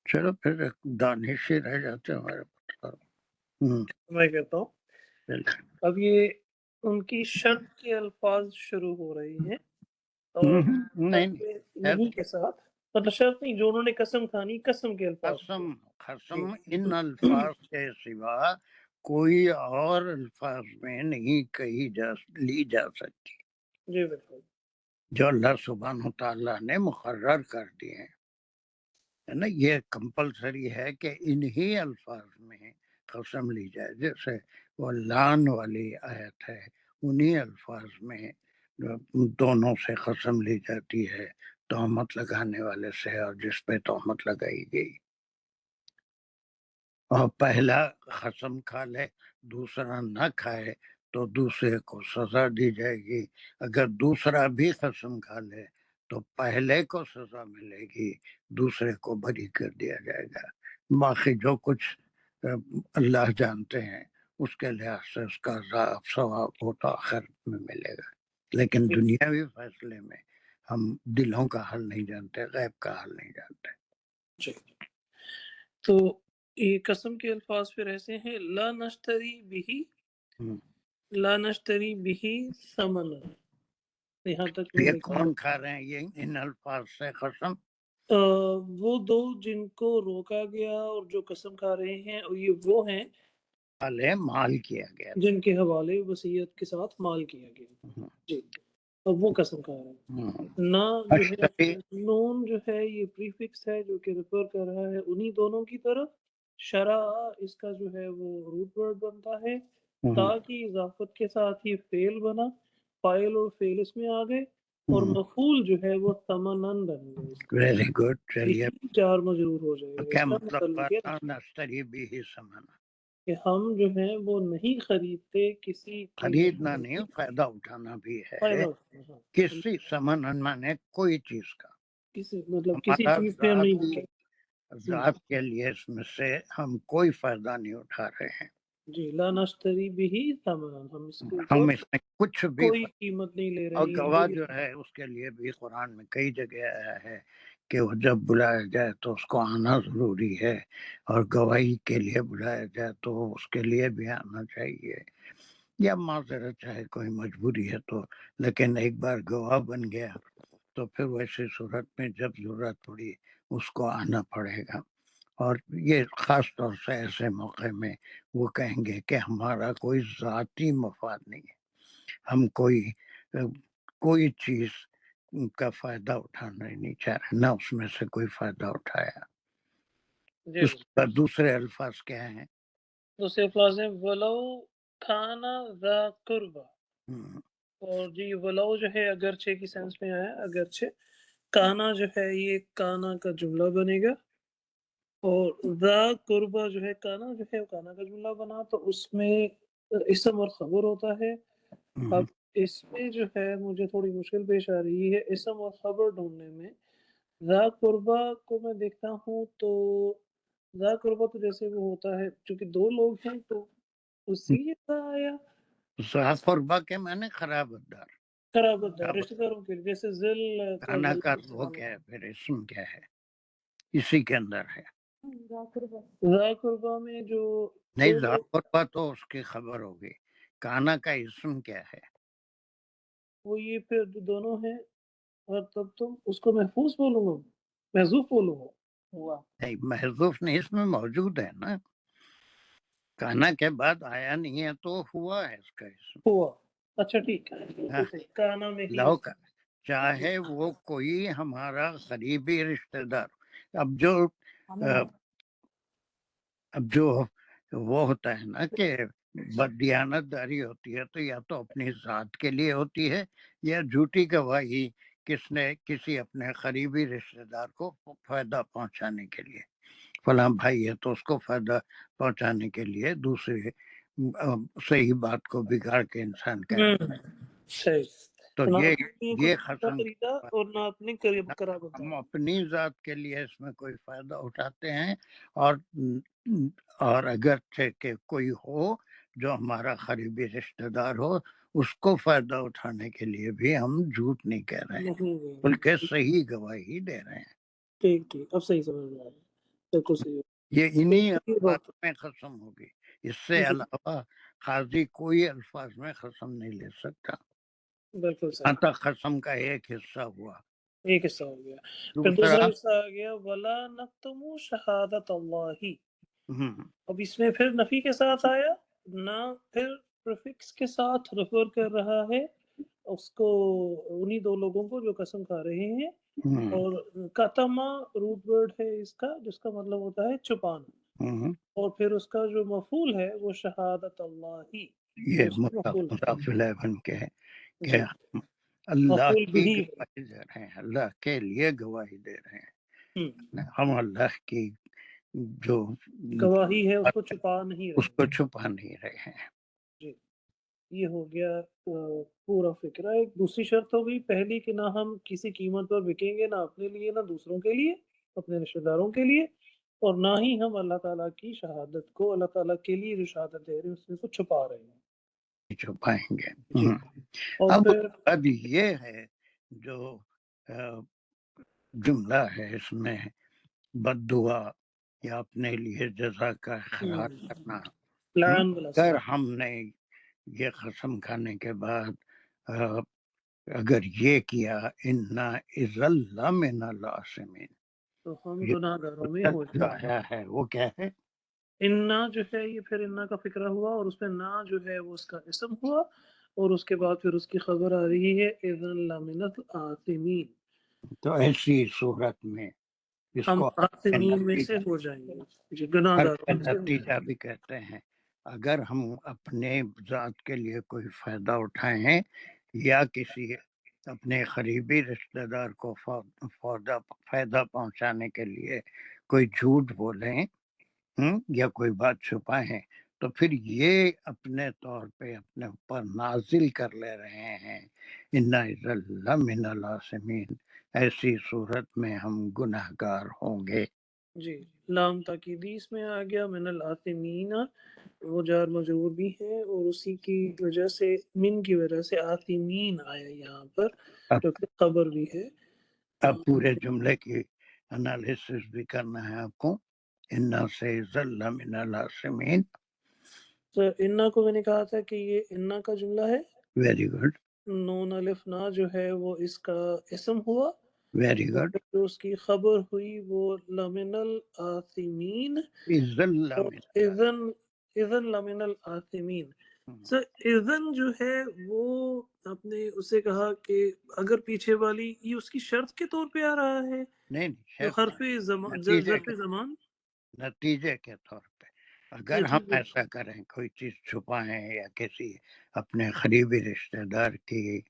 چلو پھر دانش ہی رہ جاتے ہیں ہمارے پاس۔ میں کہتا ہوں اب یہ ان کی شرط کے الفاظ شروع ہو رہے ہیں اور نہیں کے ساتھ، مطلب شرط نہیں، جو انہوں نے قسم کھانی، قسم کے الفاظ قسم ان الفاظ کے سوا کوئی اور الفاظ میں نہیں کہی لی جا سکتی، جی بالکل، جو اللہ سبحانہ تعالیٰ نے مقرر کر دیے ہیں، ہے نا۔ یہ کمپلسری ہے کہ انہی الفاظ میں قسم لی جائے، جیسے وہ لان والی آیت ہے، انہی الفاظ میں دونوں سے قسم لی جاتی ہے، تہمت لگانے والے سے اور جس پہ تہمت لگائی گئی، اور پہلا قسم کھا لے دوسرا نہ کھائے تو دوسرے کو سزا دی جائے گی، اگر دوسرا بھی قسم کھا لے تو پہلے کو سزا ملے گی، دوسرے کو بری کر دیا جائے گا۔ باقی جو کچھ اللہ جانتے ہیں اس کے لحاظ سے اس کا ثواب وہ تو آخر میں ملے گا، لیکن دنیاوی فیصلے میں ہم دلوں کا حل نہیں جانتے، غیب کا حل نہیں جانتے۔ جی تو یہ قسم کے الفاظ پھر ایسے ہیں، لا نشتری بھی، لا نشتری بھی ثمنا، یہاں تک میں یہ لکھا کون کھا رہے ہیں یہ ان الفاظ سے قسم؟ وہ دو جن کو روکا گیا اور جو قسم کھا رہے ہیں، اور یہ وہ ہیں مال کیا گیا، جن کے حوالے وصیت کے ساتھ مال کیا گیا، جی، اور وہ قسم کھا رہے ہیں۔ نہ جو ہے نون جو ہے یہ پریفکس ہے جو کہ ریفر کر رہا ہے انہی دونوں کی طرف، شرع اس کا جو ہے وہ روٹ ورڈ بنتا ہے، تاکہ اضافت کے ساتھ ہی فعل بنا، فاعل اور فعل اس میں آ گئے، اور مفعول جو ہے وہ ثمنن بن گئے، ویری گڈ۔ چلیے چار مجرور ہو جائے گا۔ کیا اس کا مطلب متعلق ہے نشتری بھی ہی سمانا، کہ ہم جو ہیں وہ نہیں خریدتے کسی کی خریدنا نہیں، فائدہ اٹھانا بھی ہے، فائدہ، کسی سمن مانے کوئی چیز کا، کسی مطلب کسی ہمارا چیز پہ ہم نہیں ذات کے لیے اس میں سے ہم کوئی فائدہ نہیں اٹھا رہے ہیں، جی، لا نشتری بھی ثمنا، ہم اس کے ہم اوپر اس میں کچھ بھی کوئی قیمت نہیں لے اور رہے گواہ ہیں۔ جو ہے اس کے لیے بھی قرآن میں کئی جگہ آیا ہے کہ وہ جب بلایا جائے تو اس کو آنا ضروری ہے، اور گواہی کے لیے بلایا جائے تو اس کے لیے بھی آنا چاہیے، یا معذرت چاہے کوئی مجبوری ہے تو، لیکن ایک بار گواہ بن گیا تو پھر ویسی صورت میں جب ضرورت پڑی اس کو آنا پڑے گا، اور یہ خاص طور سے ایسے موقع میں وہ کہیں گے کہ ہمارا کوئی ذاتی مفاد نہیں ہے، ہم کوئی چیز کا فائدہ اٹھانا ہی نہیں چاہ رہے، نہ اس میں سے کوئی فائدہ اٹھایا۔ جی اس کا دوسرے الفاظ کیا ہیں؟ دوسرے الفاظ ہیں ولو کھانا ذا قربا، اور جی ولو جو ہے اگرچہ کی سینس میں آیا، اگرچہ کانا جو ہے یہ کانا کا جملہ بنے گا، اور ذا قربا جو ہے کانا جو ہے کانا کا جملہ بنا تو اس میں اسم اور خبر ہوتا ہے۔ اب اس میں جو ہے مجھے تھوڑی مشکل پیش آ رہی ہے اسم اور خبر ڈھونڈنے میں۔ ذا قربا کو میں دیکھتا ہوں تو ذا قربا تو جیسے وہ ہوتا ہے چونکہ دو لوگ ہیں تو اسی کا آیا ذا قربا کے معنی قرابت دار، قرابت دار رشتہ داروں کے لیے، جیسے ذل کانا کا وہ کیا ہے پھر اسم کیا ہے، اسی کے اندر ہے۔ ذا قربا میں جو نہیں، دو ذا لوگ قربا تو اس کی خبر ہوگی، کانا کا اسم کیا ہے؟ وہ یہ پھر دونوں ہیں، اور تب تم اس کو محفوظ بولوں گا، محذوف بولوں گا ہوا نہیں، محذوف نہیں، اس میں موجود ہے نا، کانا کے بعد آیا نہیں ہے تو ہوا ہے اس کا اسم۔ ہوا اچھا ٹھیک ہے، ہاں، کانا میں ہی لو کا چاہے وہ کوئی ہمارا قریبی رشتہ دار، اب جو وہ ہوتا ہے نا کہ بددیانت داری ہوتی ہے تو یا تو اپنی ذات کے لیے ہوتی ہے یا جھوٹی گواہی کس نے کسی اپنے قریبی رشتہ دار کو فائدہ پہنچانے کے لیے، فلاں بھائی ہے تو اس کو فائدہ پہنچانے کے لیے دوسرے صحیح بات کو بگاڑ کے انسان کہتا ہے۔ صحیح، تو نہ یہ اپنے کچھ قسم خریدا اور نہ اپنے قرابت ہم دار۔ اپنی ذات کے لیے اس میں کوئی فائدہ اٹھاتے ہیں، اور اگرچہ کہ کوئی ہو جو ہمارا قریبی رشتہ دار ہو، اس کو فائدہ اٹھانے کے لیے بھی ہم جھوٹ نہیں کہہ رہے ہیں نہیں بلکہ صحیح گواہی دے رہے ہیں۔ ٹھیک ٹھیک، اب صحیح سمجھ میں آیا، بالکل صحیح۔ یہ انہی یہ الفاظ بات میں قسم ہوگی، اس سے جی علاوہ قاضی کوئی الفاظ میں قسم نہیں لے سکتا۔ بالکل یہاں صحیح، تک قسم کا ایک حصہ ہوا۔ ایک حصہ ہو گیا، پھر دوسرا دوسرا حصہ آ گیا ولا نکتم شہادت اللہ، اب اس میں پھر نفی کے ساتھ آیا، نہ پھر پریفکس کے ساتھ ریفر کر رہا ہے اس کو، انہی دو لوگوں کو جو قسم کھا رہے ہیں، اور کتما روٹ ورڈ ہے اس کا جس کا مطلب ہوتا ہے چھپانا، اور پھر اس کا جو مفعول ہے وہ شہادت اللہ ہی، یہ اس کا مفعول ہے مضاف الیہ بن کے ہے کہ جی، ہم اللہ مفعول کی بھی گواہی دے رہے ہیں، اللہ کے لیے گواہی دے رہے ہے، ہیں، ہم اللہ کی جو گواہی ہے اس کو چھپا نہیں اس رہے کو چھپا نہیں رہے ہیں۔ جی۔ یہ ہو گیا پورا فکرہ۔ ایک دوسری شرط ہو گئی پہلی کہ نہ ہم کسی قیمت پر بکیں گے، نہ اپنے لیے نہ دوسروں کے لیے، اپنے رشتہ داروں کے لیے، اور نہ ہی ہم اللہ تعالیٰ کی شہادت کو، اللہ تعالیٰ کے لیے جو شہادت دے رہے ہیں اس کو چھپا رہے ہیں چھپائیں گے۔ جی۔ اور اب پھر اب یہ ہے جو جملہ ہے اس میں بد دعا یا اپنے لیے جزا کا خیال کرنا، لعن والا اگر ہم نے یہ قسم کھانے کے بعد اگر یہ کیا انا اذا لمن العاصمین، تو ہم یہ گناہ گاروں میں ہو جو جائیں گے۔ آیا ہے وہ کیا ہے؟ انا جو ہے یہ پھر انا کا فکرہ ہوا، اور اس پہ نا جو ہے وہ اس کا اسم ہوا، اور اس کے بعد پھر اس کی خبر آ رہی ہے اذا لمن الآثمین، تو ایسی صورت میں اس ہم کو آثمین میں سے ہو جائیں گے، جی گناہ گاروں میں سے ہو جائیں نتیجہ بھی کہتے ہیں۔ اگر ہم اپنے ذات کے لیے کوئی فائدہ اٹھائیں یا کسی اپنے قریبی رشتہ دار کو فائدہ پہنچانے کے لیے کوئی جھوٹ بولیں یا کوئی بات چھپائیں، تو پھر یہ اپنے طور پہ اپنے اوپر نازل کر لے رہے ہیں اِنَّا اِذًا لَمِنَ الْآثِمِينَ، ایسی صورت میں ہم گناہ گار ہوں گے۔ جی۔ لام تاکیدی اس میں آ گیا، من الآثمین وہ جار مجرور بھی ہے، اور اسی کی وجہ سے من کی وجہ سے آثمین آیا یہاں پر اب جو کہ خبر بھی ہے۔ اب پورے جملے کی انالیسس بھی کرنا ہے آپ کو۔ اِنَّا سے اِذًا لَمِنَ الْآثِمِينَ، تو انا کو میں نے کہا تھا کہ یہ انا کا جملہ ہے، ویری گڈ۔ نون الف نا جو ہے وہ اس کا اسم ہوا، ویری گڈ. جو اس کی خبر ہوئی وہ لمن الآثمین اذن اذن لمن الآثمین. سر اذن جو ہے وہ آپ نے اسے کہا کہ اگر پیچھے والی یہ اس کی شرط کے طور پہ آ رہا ہے نہیں تو حرف ظرف زمان نتیجے کے طور پہ اگر ہم ایسا کریں کوئی چیز چھپائیں یا کسی اپنے قریبی رشتہ دار کی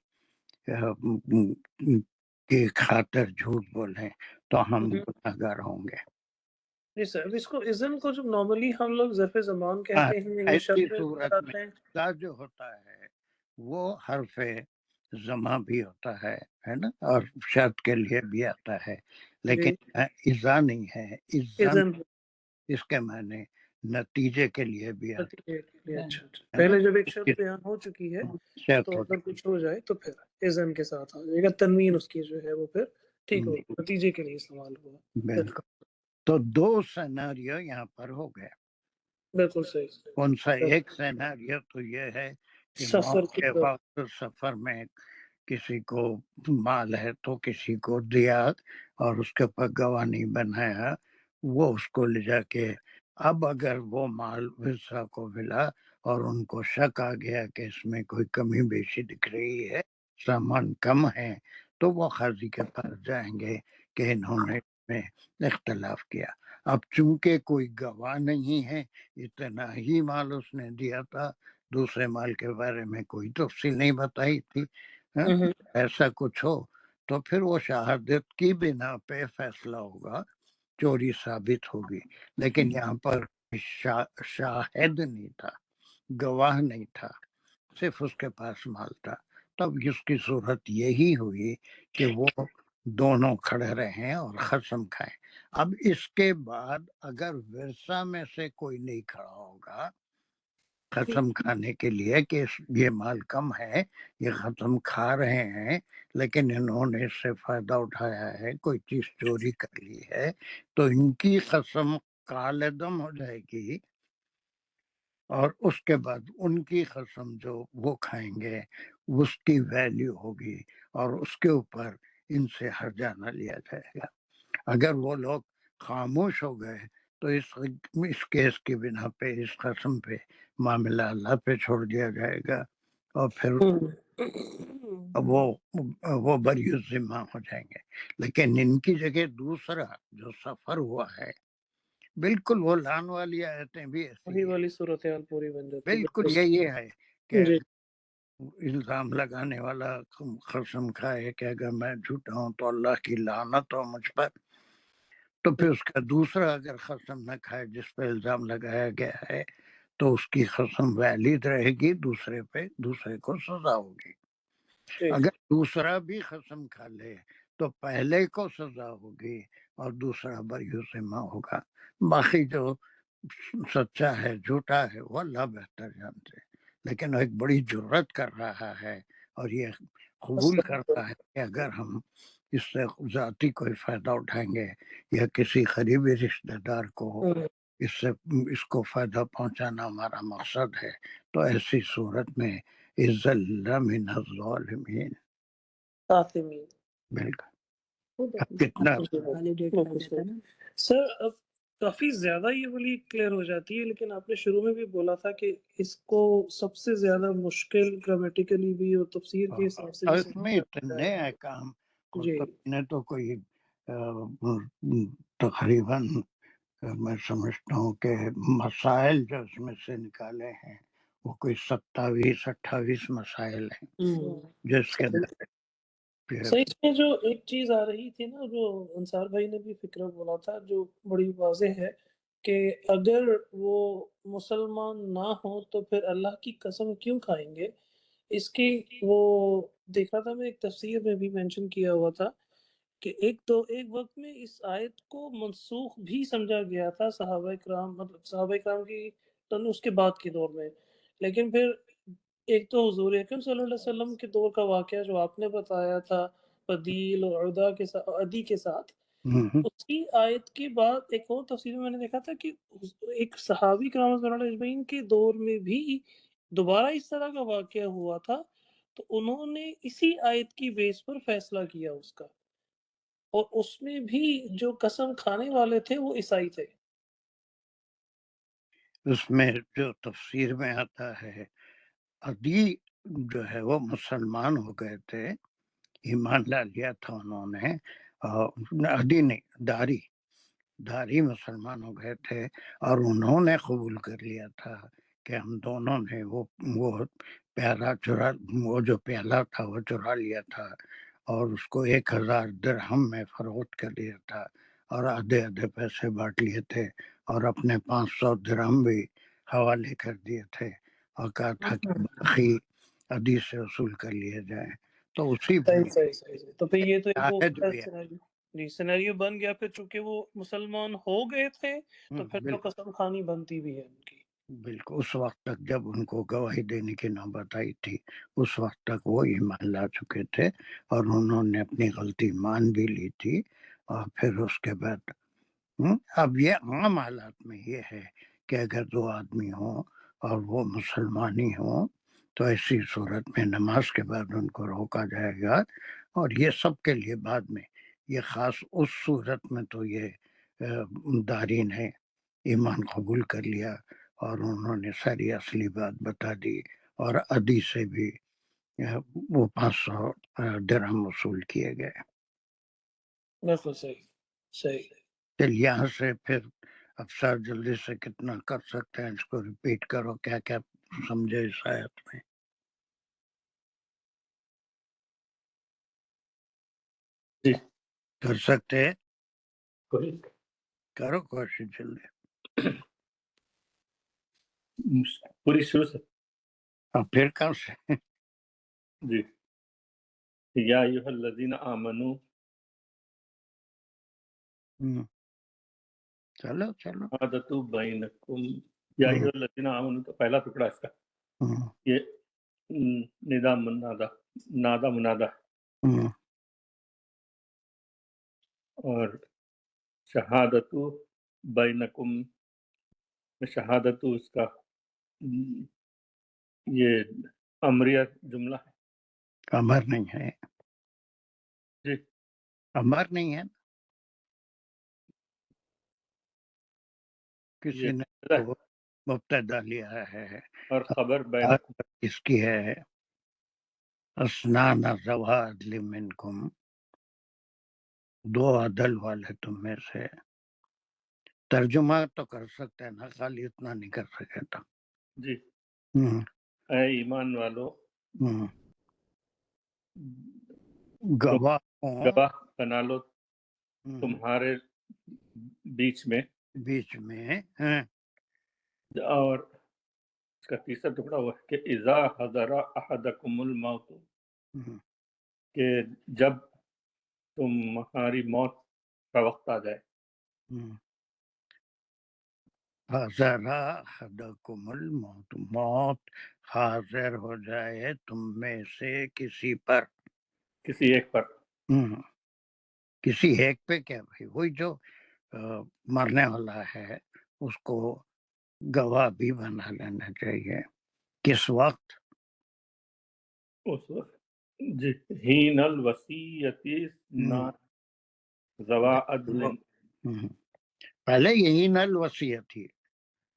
خاطر جھوٹ بولیں تو ہم گناہگار ہوں گے. جی سر. اس کو اذن کو جو نارملی ہم لوگ ظرف زمان کہتے ہیں یا ایسی شرط صورت آتے میں ہیں دا جو ہوتا ہے وہ حرف زماں بھی ہوتا ہے نا، اور شرط کے لیے بھی آتا ہے، لیکن اذا نہیں ہے. اذن اس کے معنی نتیجے کے لیے بھی آتا اچھا. پہلے جب ایک شرط بیان ہو چکی ہے ہے. تو اگر کچھ ہو جائے تو پھر اذن کے ساتھ آ جائے گا. تنوین اس کی جو ہے وہ پھر ٹھیک ہو نتیجے کے لیے استعمال ہوا. بالکل. تو دو سیناریو یہاں پر ہو گئے. بالکل صحیح. کون سا؟ ایک سیناریو تو یہ ہے کہ سفر موت کے وقت سفر میں کسی کو مال ہے تو کسی کو دیا اور اس کے اوپر گواہ نہیں بنایا، وہ اس کو لے جا کے اب اگر وہ مال ورثہ کو ملا اور ان کو شک آ گیا کہ اس میں کوئی کمی بیشی دکھ رہی ہے، سامان کم ہے، تو وہ قاضی کے پاس جائیں گے کہ انہوں نے اس میں اختلاف کیا. اب چونکہ کوئی گواہ نہیں ہے، اتنا ہی مال اس نے دیا تھا، دوسرے مال کے بارے میں کوئی تفصیل نہیں بتائی تھی، ایسا کچھ ہو تو پھر وہ شہادت کی بنا پہ فیصلہ ہوگا، چوری ثابت ہوگی. لیکن یہاں پر شاہد نہیں تھا، گواہ نہیں تھا، صرف اس کے پاس مال تھا. تب اس کی صورت یہی ہوئی کہ وہ دونوں کھڑے رہیں اور قسم کھائیں. اب اس کے بعد اگر ورثہ میں سے کوئی نہیں کھڑا ہوگا قسم کھانے کے لیے کہ یہ مال کم ہے، یہ قسم کھا رہے ہیں لیکن انہوں نے اس سے فائدہ اٹھایا ہے، کوئی چیز چوری کر لی ہے، تو ان کی قسم کالعدم ہو جائے گی، اور اس کے بعد ان کی قسم جو وہ کھائیں گے اس کی ویلیو ہوگی اور اس کے اوپر ان سے ہرجانہ لیا جائے گا. اگر وہ لوگ خاموش ہو گئے تو اس کیس کی بنا پہ، اس قسم پہ معاملہ اللہ پہ چھوڑ دیا جائے گا اور پھر وہ بری ذمہ ہو جائیں گے. لیکن ان کی جگہ دوسرا جو سفر ہوا ہے، بالکل وہ لان والی آیتیں بھی ایسی والی صورتحال پوری بن جاتی. بالکل یہی ہے کہ الزام لگانے والا قسم کھائے کہ اگر میں جھوٹا ہوں تو اللہ کی لعنت ہو مجھ پر، تو پھر اس کا دوسرا اگر قسم نہ کھائے جس پہ الزام لگایا گیا ہے تو اس کی قسم ویلڈ رہے گی، دوسرے کو سزا ہوگی. اگر دوسرا بھی قسم کھا لے تو پہلے کو سزا ہوگی اور دوسرا بری ذمہ ہوگا. باقی جو سچا ہے جھوٹا ہے وہ اللہ بہتر جانتے ہیں، لیکن وہ ایک بڑی جرت کر رہا ہے اور یہ قبول کرتا ہے کہ اگر ہم اس سے ذاتی کوئی فائدہ اٹھائیں گے یا کسی قریبی رشتہ دار کو اس کو فائدہ پہنچانا ہمارا مقصد ہے، تو ایسی صورت میں من الظالمین. بالکل. کتنا سر اب کافی زیادہ یہ والی کلیئر ہو جاتی ہے، لیکن آپ نے شروع میں بھی بولا تھا کہ اس کو سب سے زیادہ مشکل گرامیٹیکلی بھی اور تفسیر کے حساب سے اس میں اتنے احکام نے تو کوئی تقریباً میں سمجھتا ہوں کہ مسائل جو اس میں سے نکالے ہیں وہ کوئی 27-28 مسائل ہیں جس کے اندر صحیح میں جو ایک چیز آ رہی تھی نا، جو انصار بھائی نے بھی فکر بولا تھا، جو بڑی واضح ہے کہ اگر وہ مسلمان نہ ہو تو پھر اللہ کی قسم کیوں کھائیں گے. اس کی وہ دیکھا تھا میں، ایک تفسیر میں بھی مینشن کیا ہوا تھا کہ ایک وقت میں اس آیت کو منسوخ بھی سمجھا گیا تھا صحابہ کرام، مطلب صحابہ کرام کی اس کے بعد کے دور میں. لیکن پھر ایک تو حضور اکرم صلی اللہ علیہ وسلم کے دور کا واقعہ جو آپ نے بتایا تھا بدیل اور عدی کے ساتھ، اس کی آیت کے بعد ایک اور تفسیر میں نے دیکھا تھا کہ ایک صحابی کرام صلی اللہ علیہ وسلم کے دور میں بھی دوبارہ اس طرح کا واقعہ ہوا تھا، تو انہوں نے اسی آیت کی بیس پر فیصلہ کیا اس کا. اور اس میں بھی جو قسم کھانے والے تھے وہ عیسائی تھے. اس میں جو تفسیر میں آتا ہے عدی جو ہے وہ مسلمان ہو گئے تھے، ایمان لا لیا تھا انہوں نے، عدی نہیں، داری مسلمان ہو گئے تھے، اور انہوں نے قبول کر لیا تھا کہ ہم دونوں نے وہ جو پیالہ تھا وہ چرا لیا تھا، اور اس کو 1000 درہم میں فروخت کر دیا تھا، اور آدھے پیسے بانٹ لیے تھے، اور اپنے 500 درہم بھی حوالے کر دیے تھے، اور کہا تھا کہ باقی عدی سے وصول کر لیے جائیں. تو اسی صحیح. تو پھر یہ تو ایک وہ عہد بھی ہے. جی سینیریو بن گیا. پھر چونکہ وہ مسلمان ہو گئے تھے تو پھر تو قسم خانی بنتی بھی ہے ان کی. بالکل اس وقت تک جب ان کو گواہی دینے کی نوبت آئی تھی، اس وقت تک وہ ایمان لا چکے تھے، اور انہوں نے اپنی غلطی مان بھی لی تھی. اور پھر اس کے بعد اب یہ عام حالات میں یہ ہے کہ اگر 2 آدمی ہوں اور وہ مسلمانی ہوں تو ایسی صورت میں نماز کے بعد ان کو روکا جائے گا. اور یہ سب کے لیے بعد میں، یہ خاص اس صورت میں تو یہ دارین ہے ایمان قبول کر لیا اور انہوں نے ساری اصلی بات بتا دی، اور عدی سے بھی وہ 500 درہم وصول کیے گئے. بالکل صحیح. چل یہاں سے پھر افسر جلدی سے کتنا کر سکتے ہیں اس کو ریپیٹ کرو، کیا کیا سمجھے اس آیت میں. جی کر سکتے ہیں؟ کرو کوشش جلدی. پوری شروع سے. پھر کہاں سے؟ جی یا ایھا الذین آمنو. چلو شہادۃ بینکم. یا ایھا الذین آمنو تو پہلا ٹکڑا اس کا، یہ نادا منادا، اور شہادت بینکم، شہادت اس کا یہ امریہ جملہ ہے. امر نہیں ہے، جی امر نہیں ہے، کسی یہ نے تو مبتدا لیا ہے اور خبر بینکم. اس کی ہے اسنان ذوی عدل منکم، 2 عدل والے تم میں سے. ترجمہ تو کر سکتے ہیں نا، خالی اتنا نہیں کر سکے تو. جی ہوں، اے ایمان والو، گواہ گواہ بنا لو تمہارے بیچ میں. اور اس کا تیسرا ٹکڑا ہوا ہے کہ اذا حضر احدکم الموت، کہ جب تمہاری موت کا وقت آ جائے. حضر احدکم الموت، موت حاضر ہو جائے تم میں سے کسی پر، کسی ایک پر. کسی ایک پہ کیا بھائی، وہی جو مرنے والا ہے اس کو گواہ بھی بنا لینا چاہیے. کس وقت؟ اس وقت جی ہین الوصیتی ذوی عدل. پہلے یہی نل وصیت تھی،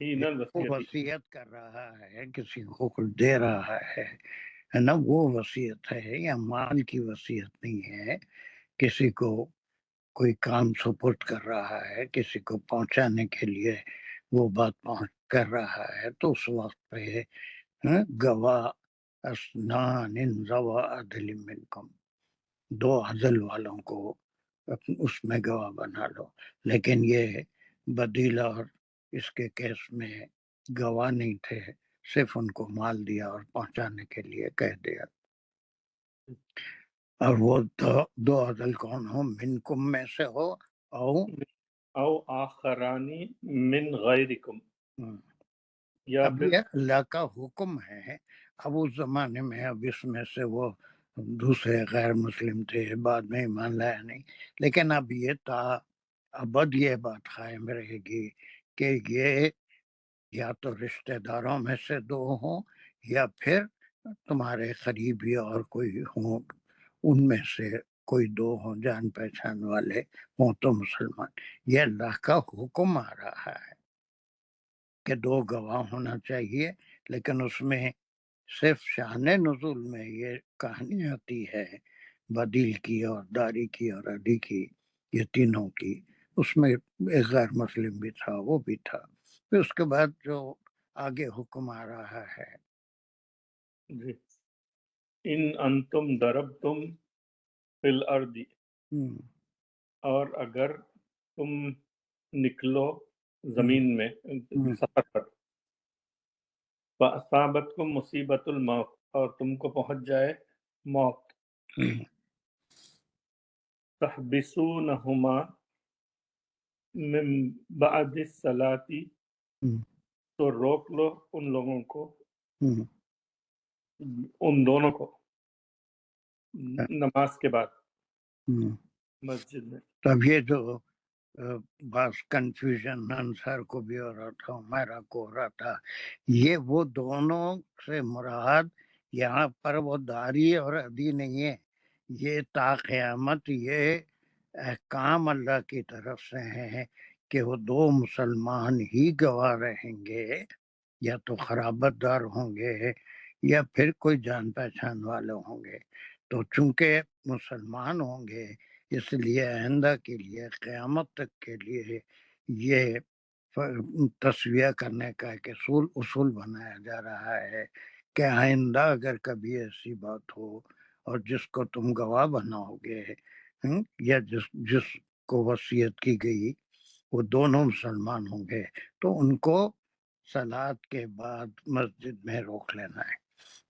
ہین وہ الوصیتی. وصیت کر رہا ہے، کسی کو کچھ دے رہا ہے نا، وہ وصیت ہے، یا مال کی وصیت نہیں ہے. کسی کو کوئی کام سپرد کر رہا ہے، کسی کو پہنچانے کے لیے وہ بات کر رہا ہے، تو اس وقت پہ گواہ اسنان ذوی عدل منکم، 2 عدل والوں کو اس میں گواہ بنا لو. لیکن یہ بدیل اور اس کے کیس میں گواہ نہیں تھے، صرف ان کو مال دیا اور پہنچانے کے لیے کہہ دیا. اور وہ 2 عدل کون ہو؟ منکم میں سے ہو، او آخرانی من غیرکم، یا اب پھر یہ اللہ کا حکم ہے. اب اس زمانے میں اب اس میں سے وہ دوسرے غیر مسلم تھے، بعد میں ایمان لایا نہیں، لیکن اب یہ تا ابد یہ بات قائم رہے گی کہ یہ یا تو رشتہ داروں میں سے 2 ہوں، یا پھر تمہارے قریبی اور کوئی ہوں، ان میں سے کوئی دو ہوں جان پہچان والے ہوں تو مسلمان. یہ اللہ کا حکم آ رہا ہے کہ دو گواہ ہونا چاہیے، لیکن اس میں صرف شان نزول میں یہ کہانی آتی ہے بدیل کی اور داری کی اور عدی کی، یہ تینوں کی. اس میں ایک غیر مسلم بھی تھا، وہ بھی تھا. پھر اس کے بعد جو آگے حکم آ رہا ہے جی ان انتم ضربتم فی الارض، اور اگر تم نکلو زمین میں سفر پر، فاصابتکم مصیبت الموت، اور تم کو پہنچ جائے موت، تحبسونہما من بعد الصلاۃ، تو روک لو ان لوگوں کو، ان دونوں کو نماز کے بعد مسجد میں. تب یہ جو بعض کنفیوژن انصار کو بھی ہو رہا تھا، عمیرہ کو ہو رہا تھا، یہ وہ دونوں سے مراد یہاں پر وہ داری اور عدی نہیں ہے. یہ تا قیامت یہ احکام اللہ کی طرف سے ہیں کہ وہ دو مسلمان ہی گواہ رہیں گے، یا تو خرابت دار ہوں گے یا پھر کوئی جان پہچان والے ہوں گے. تو چونکہ مسلمان ہوں گے، اس لیے آئندہ کے لیے قیامت تک کے لیے یہ تصویہ کرنے کا ایک اصول بنایا جا رہا ہے کہ آئندہ اگر کبھی ایسی بات ہو اور جس کو تم گواہ بناؤ گے یا جس کو وصیت کی گئی وہ دونوں مسلمان ہوں گے، تو ان کو صلاۃ کے بعد مسجد میں روک لینا ہے.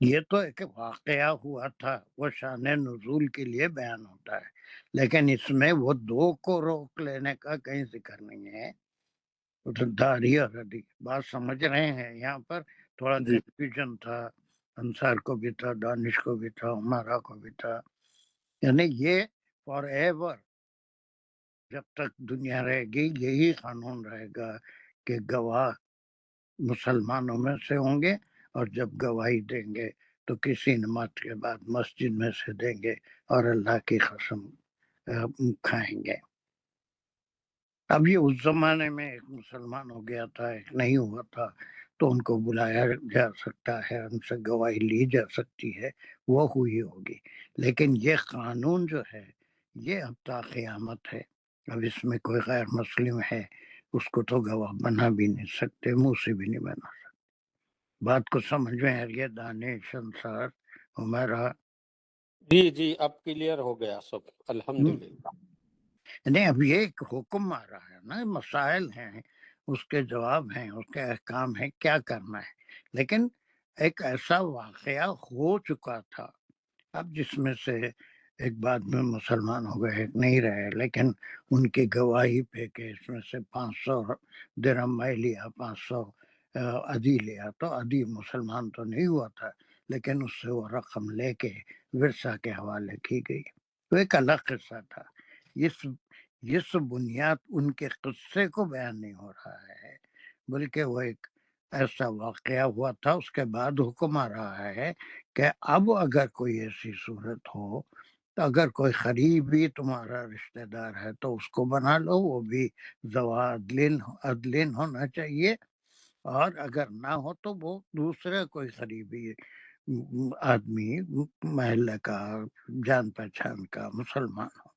یہ تو ایک واقعہ ہوا تھا، وہ شان نزول کے لیے بیان ہوتا ہے، لیکن اس میں وہ دو کو روک لینے کا کہیں ذکر نہیں ہے. داری اور عدی بات سمجھ رہے ہیں؟ یہاں پر تھوڑا جی کنفیوژن تھا، انصار کو بھی تھا، دانش کو بھی تھا، عمارہ کو بھی تھا. یعنی یہ فار ایور جب تک دنیا رہے گی یہی قانون رہے گا کہ گواہ مسلمانوں میں سے ہوں گے، اور جب گواہی دیں گے تو کسی نماز کے بعد مسجد میں سے دیں گے اور اللہ کی قسم کھائیں گے. اب یہ اس زمانے میں ایک مسلمان ہو گیا تھا، ایک نہیں ہوا تھا، تو ان کو بلایا جا سکتا ہے، ان سے گواہی لی جا سکتی ہے، وہ ہوئی ہوگی. لیکن یہ قانون جو ہے یہ اب تا قیامت ہے. اب اس میں کوئی غیر مسلم ہے اس کو تو گواہ بنا بھی نہیں سکتے، منہ سے بھی نہیں بنا سکتے. بات کو سمجھ میں آ رہی ہے دانش، انصار، عمیرہ؟ جی جی اب کلیئر ہو گیا سب، الحمدللہ. نہیں، اب یہ ایک حکم آ رہا ہے نا، مسائل ہیں، اس کے جواب ہیں، اس کے احکام ہیں، کیا کرنا ہے. لیکن ایک ایسا واقعہ ہو چکا تھا اب جس میں سے ایک بعد میں مسلمان ہو گئے، ایک نہیں رہے، لیکن ان کی گواہی پہ کہ اس میں سے 500 درہم میں لیا، 500 عدی لیا، تو عدی مسلمان تو نہیں ہوا تھا، لیکن اس سے وہ رقم لے کے ورثہ کے حوالے کی گئی. تو ایک الگ قصہ تھا. اس بنیاد ان کے قصے کو بیان نہیں ہو رہا ہے، بلکہ وہ ایک ایسا واقعہ ہوا تھا. اس کے بعد حکم آ رہا ہے کہ اب اگر کوئی ایسی صورت ہو تو اگر کوئی قریبی تمہارا رشتہ دار ہے تو اس کو بنا لو، وہ بھی ذوی عدل ہونا چاہیے، اور اگر نہ ہو تو وہ دوسرے کوئی قریبی آدمی محلے کا، جان پہچان کا مسلمان ہو.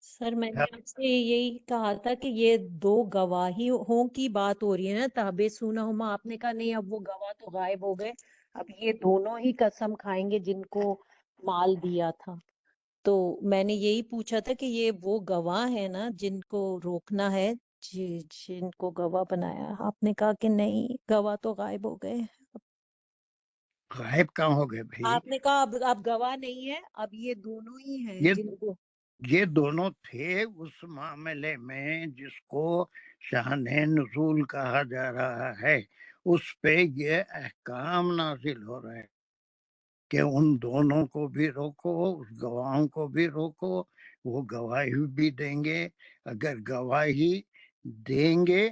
سر میں نے آپ سے یہی کہا تھا کہ یہ دو گواہیوں کی بات ہو رہی ہے نا، تحبسونہما، آپ نے کہا نہیں اب وہ گواہ تو غائب ہو گئے، اب یہ دونوں ہی قسم کھائیں گے جن کو مال دیا تھا. تو میں نے یہی پوچھا تھا کہ یہ وہ گواہ ہے نا جن کو روکنا ہے، جن کو گواہ بنایا. آپ نے کہا کہ نہیں گواہ تو غائب ہو گئے. غائب کہاں ہو گئے بھائی؟ آپ نے کہا اب گواہ نہیں ہے، اب یہ دونوں ہی ہیں جن کو. یہ دونوں تھے اس معاملے میں جس کو شان نزول کہا جا رہا ہے، اس پہ یہ احکام نازل ہو رہے ہیں کہ ان دونوں کو بھی روکو، اس گواہوں کو بھی روکو، وہ گواہی بھی دیں گے. اگر گواہی دیں گے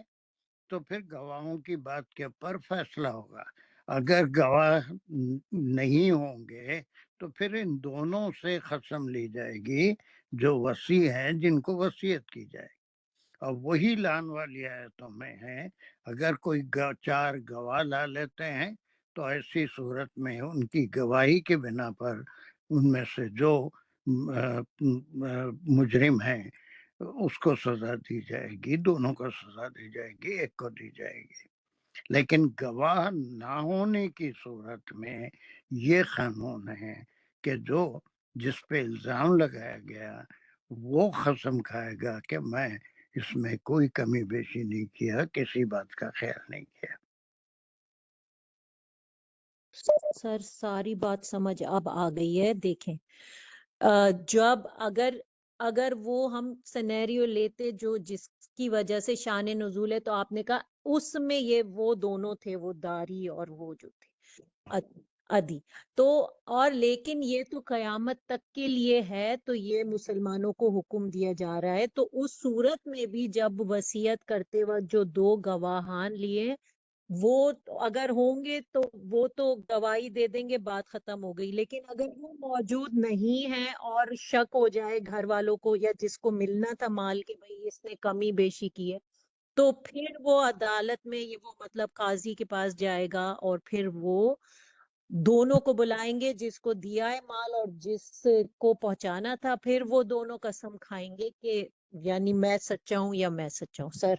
تو پھر گواہوں کی بات کے اوپر فیصلہ ہوگا. اگر گواہ نہیں ہوں گے تو پھر ان دونوں سے قسم لی جائے گی جو وصی ہیں جن کو وصیت کی جائے گی، اور وہی لان والی آیتوں میں ہے اگر کوئی چار گواہ لا لیتے ہیں تو ایسی صورت میں ان کی گواہی کے بنا پر ان میں سے جو مجرم ہیں اس کو سزا دی جائے گی، دونوں کو سزا دی جائے گی، ایک کو دی جائے گی۔ لیکن گواہ نہ ہونے کی صورت میں یہ قانون ہے کہ جس پہ الزام لگایا گیا وہ قسم کھائے گا کہ میں اس میں کوئی کمی بیشی نہیں کیا، کسی بات کا خیال نہیں کیا۔ سر ساری بات سمجھ اب آ گئی ہے۔ دیکھیں جب اگر وہ ہم سینیریو لیتے جو جس کی وجہ سے شان نزول ہے، تو آپ نے کہا اس میں یہ وہ دونوں تھے، وہ داری اور وہ جو تھے ادی، تو اور لیکن یہ تو قیامت تک کے لیے ہے، تو یہ مسلمانوں کو حکم دیا جا رہا ہے، تو اس صورت میں بھی جب وصیت کرتے وقت جو دو گواہان لیے وہ اگر ہوں گے تو وہ تو گواہی دے دیں گے، بات ختم ہو گئی۔ لیکن اگر وہ موجود نہیں ہے اور شک ہو جائے گھر والوں کو یا جس کو ملنا تھا مال کہ بھئی اس نے کمی بیشی کی ہے، تو پھر وہ عدالت میں وہ مطلب قاضی کے پاس جائے گا اور پھر وہ دونوں کو بلائیں گے، جس کو دیا ہے مال اور جس کو پہنچانا تھا، پھر وہ دونوں قسم کھائیں گے کہ یعنی میں سچا ہوں یا میں سچا ہوں۔ سر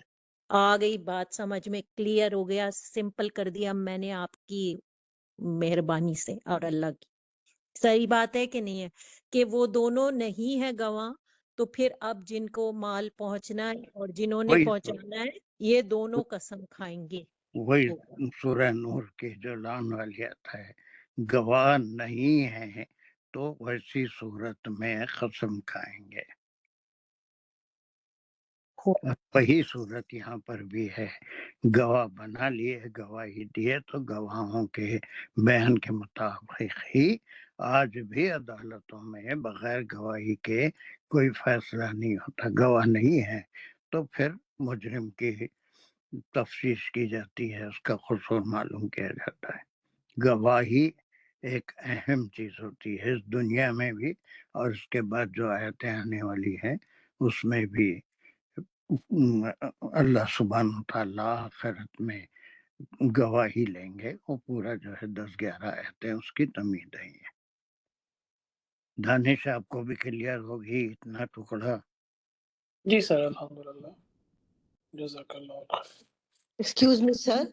آ گئی بات سمجھ میں، کلیئر ہو گیا، سمپل کر دیا میں نے آپ کی مہربانی سے اور اللہ کی۔ صحیح بات ہے کہ نہیں ہے کہ وہ دونوں نہیں ہے گواہ، تو پھر اب جن کو مال پہنچنا ہے اور جنہوں نے پہنچانا ہے یہ دونوں قسم کھائیں گے۔ وہی سورہ نور کی جو لان والی آیت ہے، گواہ نہیں ہے تو ویسی صورت میں قسم کھائیں گے۔ وہی صورت یہاں پر بھی ہے، گواہ بنا لیے، گواہی دیے، تو گواہوں کے بیان کے مطابق ہی آج بھی عدالتوں میں بغیر گواہی کے کوئی فیصلہ نہیں ہوتا۔ گواہ نہیں ہے تو پھر مجرم کی تفتیش کی جاتی ہے، اس کا قصور معلوم کیا جاتا ہے۔ گواہی ایک اہم چیز ہوتی ہے اس دنیا میں بھی، اور اس کے بعد جو آیتیں آنے والی ہیں اس میں بھی اللہ سبحانہ تعالیٰ آخرت میں گواہی لیں گے۔ وہ پورا جو ہے 10-11 آیتیں اس کی تمہید ہے۔ دانش آپ کو بھی کلیئر ہوگی اتنا ٹکڑا؟ جی سر الحمدللہ، جزاک اللہ خیر۔ ایکسکیوز می سر،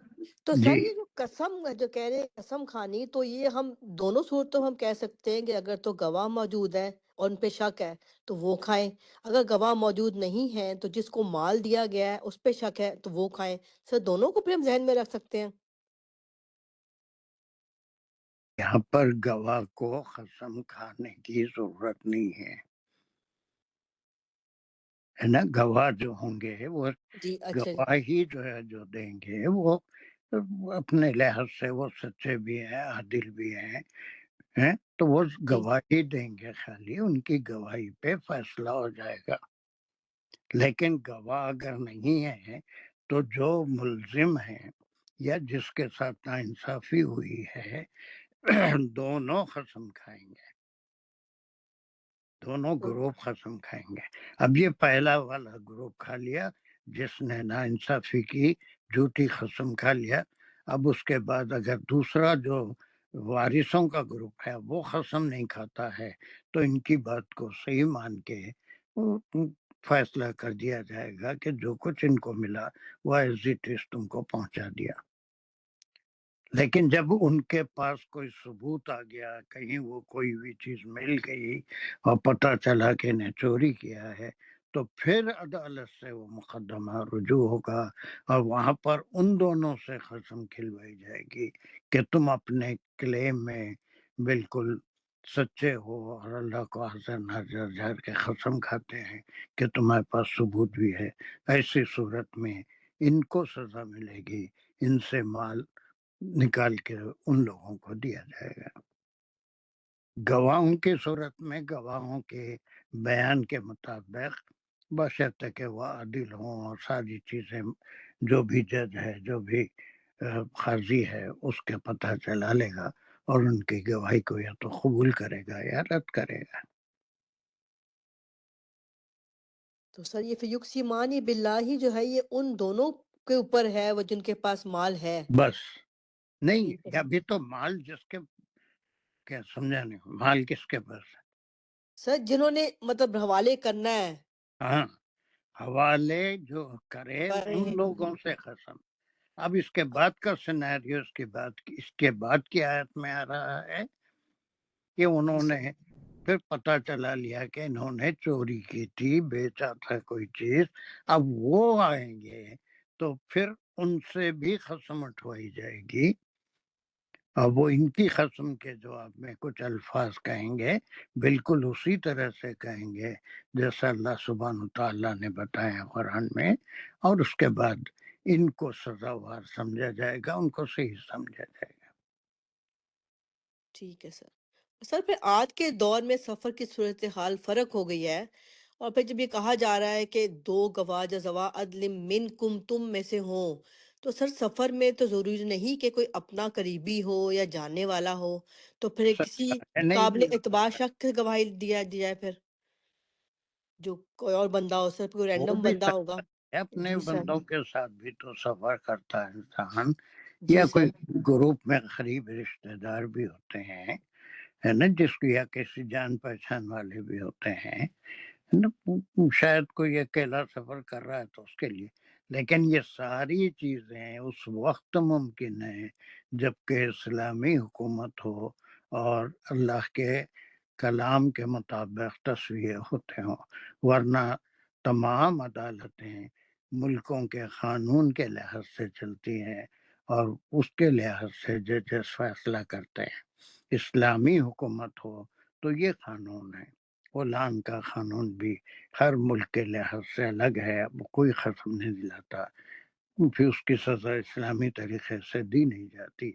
تو سر جی یہ جو قسم جو کہہ رہے ہیں قسم کھانی، تو یہ ہم دونوں صورتوں ہم کہہ سکتے ہیں کہ اگر تو گواہ موجود ہے اور ان پہ شک ہے تو وہ کھائیں، اگر گواہ موجود نہیں ہے تو جس کو مال دیا گیا ہے اس پہ شک ہے تو وہ کھائیں۔ سر دونوں کو پھر ہم ذہن میں رکھ سکتے ہیں۔ یہاں پر گواہ کو قسم کھانے کی ضرورت نہیں ہے نا۔ گواہ جو ہوں گے وہ جی اچھا جی، گواہی جو ہے جو دیں گے وہ اپنے لحاظ سے وہ سچے بھی ہیں، عادل بھی ہیں، تو وہ جی گواہی دیں گے، خالی ان کی گواہی پہ فیصلہ ہو جائے گا۔ لیکن گواہ اگر نہیں ہے تو جو ملزم ہیں یا جس کے ساتھ ناانصافی ہوئی ہے دونوں قسم کھائیں گے، دونوں گروپ قسم کھائیں گے۔ اب یہ پہلا والا گروپ کھا لیا جس نے ناانصافی کی، جھوٹی قسم کھا لیا۔ اب اس کے بعد اگر دوسرا جو وارثوں کا گروپ ہے وہ قسم نہیں کھاتا ہے تو ان کی بات کو صحیح مان کے فیصلہ کر دیا جائے گا کہ جو کچھ ان کو ملا وہ ایز اٹ از تم کو پہنچا دیا۔ لیکن جب ان کے پاس کوئی ثبوت آ گیا، کہیں وہ کوئی بھی چیز مل گئی اور پتہ چلا کہ انہیں چوری کیا ہے، تو پھر عدالت سے وہ مقدمہ رجوع ہوگا اور وہاں پر ان دونوں سے قسم کھلوائی جائے گی کہ تم اپنے کلیم میں بالکل سچے ہو اور اللہ کو حاضر ناظر جھاڑ کے قسم کھاتے ہیں کہ تمہارے پاس ثبوت بھی ہے۔ ایسی صورت میں ان کو سزا ملے گی، ان سے مال نکال کے ان لوگوں کو دیا جائے گا۔ گواہوں کی صورت میں گواہوں کے بیان کے مطابق بشرطے کہ وہ عادل ہوں اور ساری چیزیں جو بھی جج ہے، جو بھی قاضی ہے، اس کے پتہ چلا لے گا، اور ان کی گواہی کو یا تو قبول کرے گا یا رد کرے گا. تو سر یہ فیقسیمانی باللہ جو ہے یہ ان دونوں کے اوپر ہے وہ جن کے پاس مال ہے. بس نہیں، ٹھیک ہے ابھی تو مال جس کے، کیا سمجھا نہیں، مال کس کے پاس ہے؟ سر جنہوں نے مطلب حوالے کرنا ہے. ہاں، حوالے جو کرے کر رہے ان ہیں. لوگوں سے قسم. اب اس کے بعد کا سینیریو، اس کے بعد کی آیت میں آ رہا ہے کہ انہوں نے پھر پتہ چلا لیا کہ انہوں نے چوری کی تھی، بیچا تھا کوئی چیز، اب وہ آئیں گے تو پھر ان سے بھی قسم اٹھوائی جائے گی، اور وہ ان کی قسم کے جواب میں کچھ الفاظ کہیں گے، بالکل اسی طرح سے کہیں گے جیسا اللہ سبحانہ تعالیٰ نے بتایا قرآن میں، اور اس کے بعد ان کو سزاوار سمجھا جائے گا، ان کو صحیح سمجھا جائے گا. ٹھیک ہے سر. سر پھر آج کے دور میں سفر کی صورتحال فرق ہو گئی ہے، اور پھر جب یہ کہا جا رہا ہے کہ دو گواہ یا ذوا عدل منکم تم میں سے ہوں، تو سر سفر میں تو ضروری نہیں کہ کوئی اپنا قریبی ہو یا جاننے والا ہو، تو پھر کسی نہیں قابل اعتبار شخص کی گواہی دیا جائے، پھر جو کوئی اور بندہ ہو سر، کوئی وہ رینڈم بھی بندہ ہوگا. اپنے جی سر. بندوں کے ساتھ بھی تو سفر کرتا ہے انسان، جی یا کوئی سر. گروپ میں قریب رشتہ دار بھی ہوتے ہیں، ہے نا، جس کو یا کسی جان پہچان والے بھی ہوتے ہیں، شاید کوئی اکیلا سفر کر رہا ہے تو اس کے لیے. لیکن یہ ساری چیزیں اس وقت ممکن ہیں جبکہ اسلامی حکومت ہو اور اللہ کے کلام کے مطابق تصویر ہوتے ہوں، ورنہ تمام عدالتیں ملکوں کے قانون کے لحاظ سے چلتی ہیں اور اس کے لحاظ سے ججز فیصلہ کرتے ہیں. اسلامی حکومت ہو تو یہ قانون ہے. غلام کا قانون بھی ہر ملک کے لحاظ سے الگ ہے، کوئی قسم نہیں دلاتا، پھر اس کی سزا اسلامی طریقے سے دی نہیں جاتی،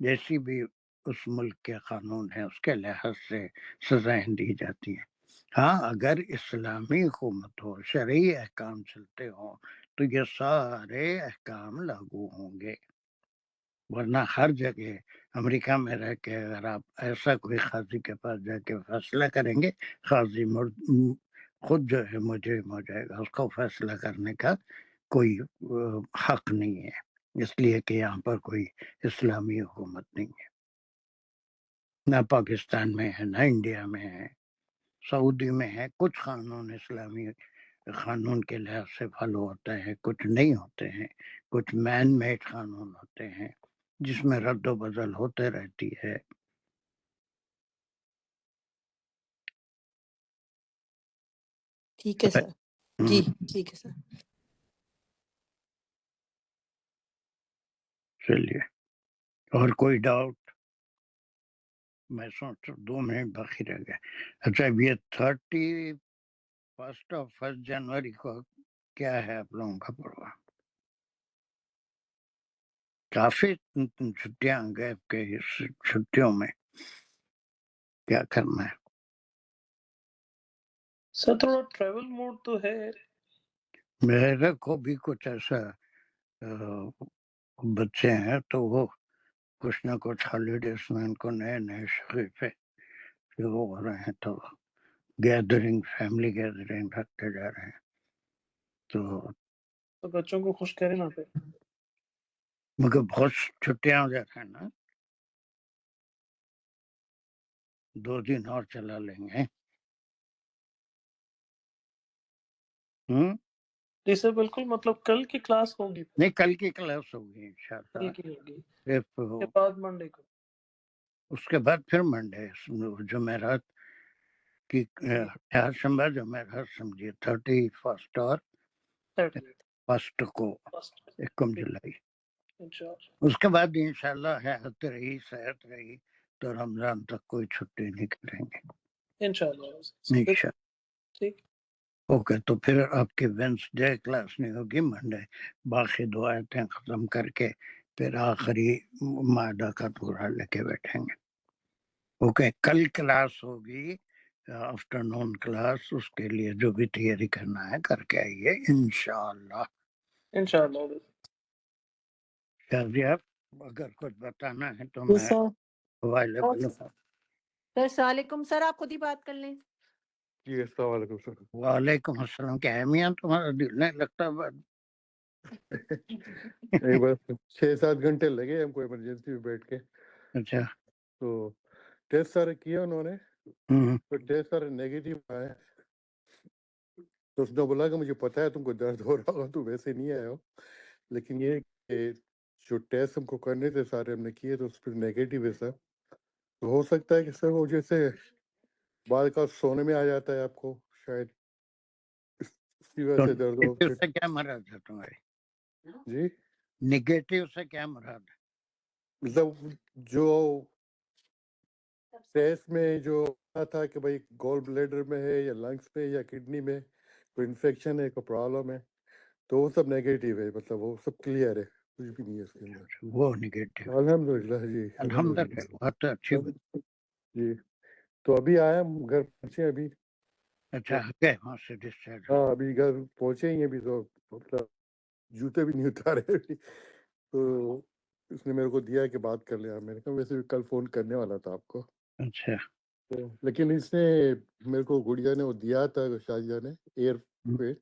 جیسی بھی اس ملک کے قانون ہے اس کے لحاظ سے سزائیں دی جاتی ہیں. ہاں، اگر اسلامی حکومت ہو، شرعی احکام چلتے ہوں تو یہ سارے احکام لاگو ہوں گے، ورنہ ہر جگہ امریکہ میں رہ کے اگر آپ ایسا کوئی قاضی کے پاس جا کے فیصلہ کریں گے، قاضی خود جو ہے مجرم ہو جائے گا، اس کو فیصلہ کرنے کا کوئی حق نہیں ہے، اس لیے کہ یہاں پر کوئی اسلامی حکومت نہیں ہے، نہ پاکستان میں ہے، نہ انڈیا میں ہے، سعودی میں ہے. کچھ قانون اسلامی قانون کے لحاظ سے فالو ہوتا ہے، کچھ نہیں ہوتے ہیں، کچھ مین میڈ قانون ہوتے ہیں جس میں رد و بدل ہوتے رہتی ہے. ٹھیک ہے سر. جی ٹھیک ہے سر. چلیے، اور کوئی ڈاؤٹ؟ میں سوچ 2 منٹ باقی رہ گئے. اچھا، یہ 31 جنوری کو کیا ہے آپ لوگوں کا پروگرام؟ کافی چھٹیاں گئے کہ اس چھٹیوں میں کیا کرنا ہے؟ سر تھوڑا ٹریول موڈ تو ہے. میرے کو بھی کچھ ایسا بچے ہیں تو وہ کچھ نہ کچھ ہالیڈیز میں ان کو نئے نئے شریفے شروع ہو رہے ہیں، تو گیدرنگ، فیملی گیدرنگ رکھتے جا رہے ہیں. تو بچوں کو خوش کریں نا پھر. مگر بہت چھٹیاں ہو جاتے ہیں نا، 2 دن اور چلا لیں گے. جی سر بالکل، مطلب کل کی کلاس ہوگی، نہیں، کل کی کلاس ہوگی کل انشاءاللہ. کی ہوگی، پھر کے بعد منڈے کو. اس کے بعد پھر منڈے، جمعرات کی شنبہ جمعرات سمجھیے 31 اور 1 کو، 1 جولائی. اس کے بعد انشاءاللہ حیات رہی، صحت رہی تو رمضان تک کوئی چھٹی نہیں کریں گے انشاءاللہ. ٹھیک. اوکے، تو پھر آپ کی وینسڈے کلاس نہیں ہوگی، منڈے باقی 2 آیتیں ختم کر کے پھر آخری مائدہ کا پورا لے کے بیٹھیں گے. اوکے، کل کلاس ہوگی، آفٹر نون کلاس. اس کے لیے جو بھی تیاری کرنا ہے کر کے آئیے انشاءاللہ. انشاءاللہ. شاہ جی، آپ اگر کچھ بتانا ہے تو جی میں سر اویلیبل. سر السلام علیکم سر، آپ خود ہی بات کر لیں. جی السلام علیکم سر. وعلیکم السلام. کیا ہے میاں تمہارا دل نہیں لگتا؟ نہیں بس 6-7 گھنٹے لگے ہم کو ایمرجنسی میں بیٹھ کے. اچھا. تو ٹیسٹ سارے کیا انہوں نے، ہوں. تو ٹیسٹ سارے نیگیٹو آئے. تو اس نے بولا کہ مجھے پتا ہے تم کو درد ہو رہا ہو، تو ویسے نہیں آیا ہو، لیکن یہ کہ جو ٹیسٹ ہم کو کرنے تھے سارے ہم نے کیے تو اس پہ نیگیٹو ہے سر. تو ہو سکتا ہے کہ سر وہ جیسے بعد کا سونے میں آ جاتا ہے آپ کو، شاید اسی وجہ تو سے درد ہو. نگیٹو سے کیا مراد ہے تمہاری؟ جی نگیٹو سے کیا مراد ہے؟ مطلب جو ٹیسٹ میں جو تھا کہ بھائی گول بلیڈر میں ہے یا لنگس میں یا کڈنی میں کوئی انفیکشن ہے، کوئی پرابلم ہے، تو وہ سب نیگیٹو ہے، مطلب وہ سب کلیئر ہے، کچھ بھی نہیں ہے اس کے اندر. وہ نگیٹو. الحمد للہ. جی الحمد الحمدللہ. للہ. بہت اچھی بات. جی تو ابھی آیا ہم گھر پہنچے ابھی. اچھا گئے وہاں سے ڈسچارج؟ ہاں ابھی گھر پہنچے ہی ابھی، تو مطلب جوتے بھی نہیں اتارے ابھی. تو اس نے میرے کو دیا کہ بات کر لیا. میں نے کہا ویسے کل فون کرنے والا تھا آپ کو، اچھا. لیکن اس نے میرے کو گڑیا نے وہ دیا تھا شاہجہاں نے ایئر پہ،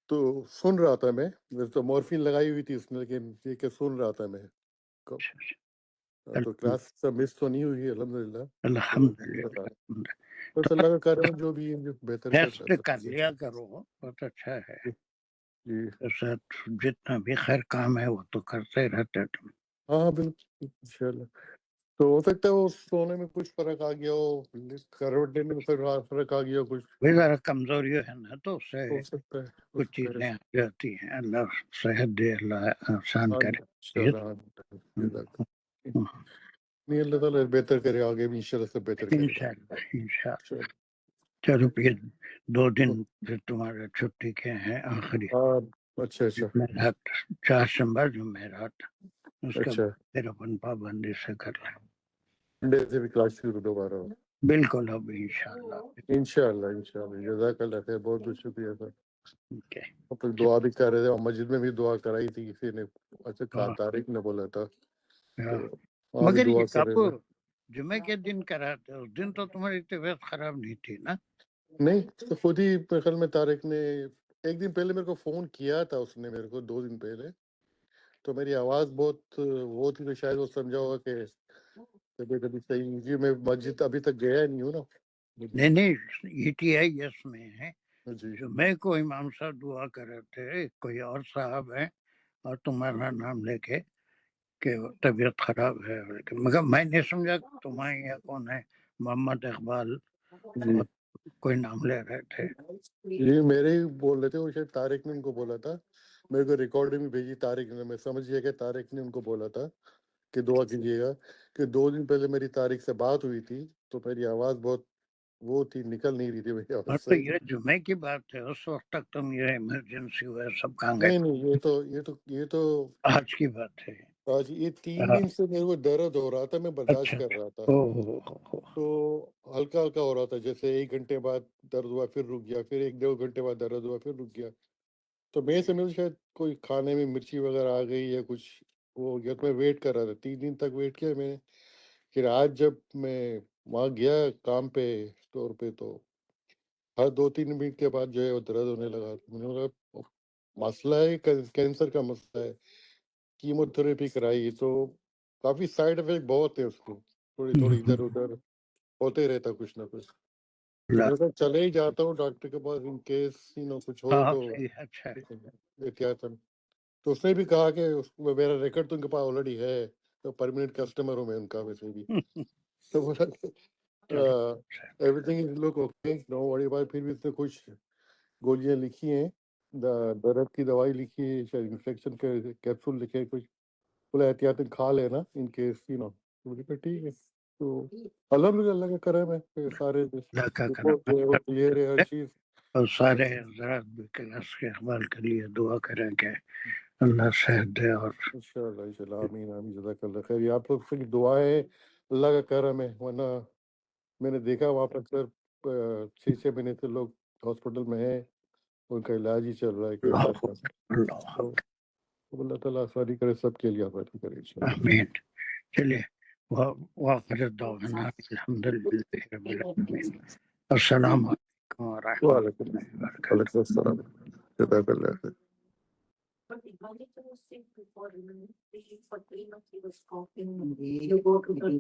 تو سن رہا تھا میں. ویسے تو مورفین لگائی ہوئی تھی اس نے، لیکن یہ کہ سن رہا تھا میں. تو کلاس سب مس تو نہیں ہوئی الحمدللہ. الحمدللہ. بس اللہ کا کرم جو بھی ہے جو بہتر ٹیسٹ کرتا کر ہے. لیا کرو، بہت اچھا ہے. جی ساتھ جتنا بھی خیر کام ہے وہ تو کرتے رہتے تم. ہاں بالکل انشاءاللہ. تو ہو سکتا ہے وہ سونے میں کچھ فرق آ گیا ہو، کروٹ دینے میں فرق آ گیا ہو، کچھ بھی ذرا کمزوری ہے نا، تو اس سے ہو سکتا ہے. کچھ چیزیں آ جاتی ہیں. اللہ صحت دے، اللہ آسان کرے. نہیں اللہ تعالیٰ بہتر کرے، آگے بھی انشاءاللہ سب بہتر کرے گا. انشاءاللہ انشاءاللہ. چلو یہ 2 دن پھر تمہارا چھٹی کے ہیں آخری. ہاں اچھا اچھا جمعرات، 4 شنبہ جمعرات، اس کا اچھا. پھر اپن پابندی سے کر لیں. منڈے سے بھی کلاس شروع دوبارہ ہو. بالکل اب انشاءاللہ. انشاءاللہ انشاءاللہ. جزاک اللہ خیر، بہت بہت شکریہ سر. اوکے. پھر دعا بھی کر رہے تھے، مسجد میں بھی دعا کرائی تھی کسی نے. اچھا کہا طارق نے بولا تھا، تو وہاں بھی مگر دعا یہ کر کب رہے تھے. جمعے کے دن کراتے؟ اس دن تو تمہاری طبیعت خراب نہیں تھی نا؟ نہیں تو خود ہی میرے خیال میں طارق نے ایک دن پہلے میرے کو فون کیا تھا، اس نے میرے کو 2 دن پہلے. تو میری آواز بہت وہ تھی، تو شاید وہ سمجھا ہوگا کہ طبیعت ابھی صحیح نہیں تھی. میں مسجد ابھی تک گیا نہیں ہوں نا. نہیں ETI اس میں ہے. جی جمعے کو امام صاحب دعا کر رہے تھے، کوئی اور صاحب ہے اور تمہارا نام لے کے کہ طبیعت خراب ہے، مگر میں نے سمجھا تمہارے یہاں کون ہے، محمد اقبال جی کوئی نام لے رہے تھے. جی میرے ہی بول رہے تھے، وہ شاید طارق نے ان کو بولا تھا. میرے کو ریکارڈنگ بھیجی طارق نے. میں سمجھ گیا کہ طارق نے ان کو بولا تھا کہ دعا کیجیے گا، کہ 2 دن پہلے میری طارق سے بات ہوئی تھی، تو میری آواز بہت وہ تھی، نکل نہیں رہی تھی میری اور آواز تو صحیح. یہ جمعے کی بات ہے، اس وقت تک تم یہ ایمرجنسی ہوئے سب کہاں گئے؟ نہیں یہ تو آج کی بات ہے. آج یہ 3 دن سے میرے کو درد ہو رہا تھا، میں برداشت اچھا. کر رہا تھا. او تو ہلکا ہلکا ہو رہا تھا، جیسے 1 گھنٹے بعد درد ہوا پھر رک گیا، پھر 1-2 گھنٹے بعد درد ہوا پھر رک گیا. تو میں سمجھا شاید کوئی کھانے میں مرچی وغیرہ آ گئی یا کچھ وہ ہو گیا. تو میں ویٹ کر رہا تھا، 3 دن تک ویٹ کیا میں نے. پھر آج جب میں وہاں گیا کام پہ اسٹور پہ، تو ہر 2-3 منٹ کے بعد جو ہے وہ درد ہونے لگا. میں نے بولا مسئلہ ہے کینسر کا مسئلہ ہے. کیمو تھراپی کرائی تو کافی سائڈ افیکٹ بہت ہے اس کو، تھوڑی ادھر ادھر ہوتے رہتا کچھ نہ کچھ. تو میں تو چلے ہی جاتا ہوں ڈاکٹر کے پاس، ان کیس کچھ ہو تو اچھا ہے. احتیاطاً. تو اس نے بھی کہا کہ میرا ریکارڈ تو ان کے پاس آلریڈی ہے، تو پرماننٹ کسٹمر ہوں میں ان کا ویسے بھی. تو بولا everything is look okay, no worry about. پھر بھی اس نے کچھ گولیاں لکھی ہیں، درد کی دوائی لکھی ہے، شاید انفیکشن کے کیپسول لکھے ہیں کچھ. بولا احتیاطاً کھا لینا ان کیس ٹھیک ہے. تو الحمدللہ اللہ کا کرم ہے، سارے رپورٹ جو ہے وہ کلیئر ہے ہر چیز. اور سارے حضرات بھی کلاس کے اقبال کے لیے دعا کریں کہ اللہ صحت دے. اور انشاءاللہ انشاءاللہ آمین آمین. جزاک اللہ خیر. یہ آپ لوگ سے دعائیں اللہ کا کرم ہے، ورنہ میں نے دیکھا وہاں پر سر 6 مہینے سے لوگ ہاسپٹل میں ہیں، ان کا علاج ہی چل رہا ہے کینسر کا. اللہ تو اللہ تعالیٰ آسانی کرے، سب کے لیے آسانی کرے انشاءاللہ. آمین. چلیے وآخر دعوانا الحمد لله رب العالمين. السلام علیکم ورحمۃ وعلیکم اللہ وبرکاتہ. وعلیکم السلام. جزاک اللہ خیر. You go to the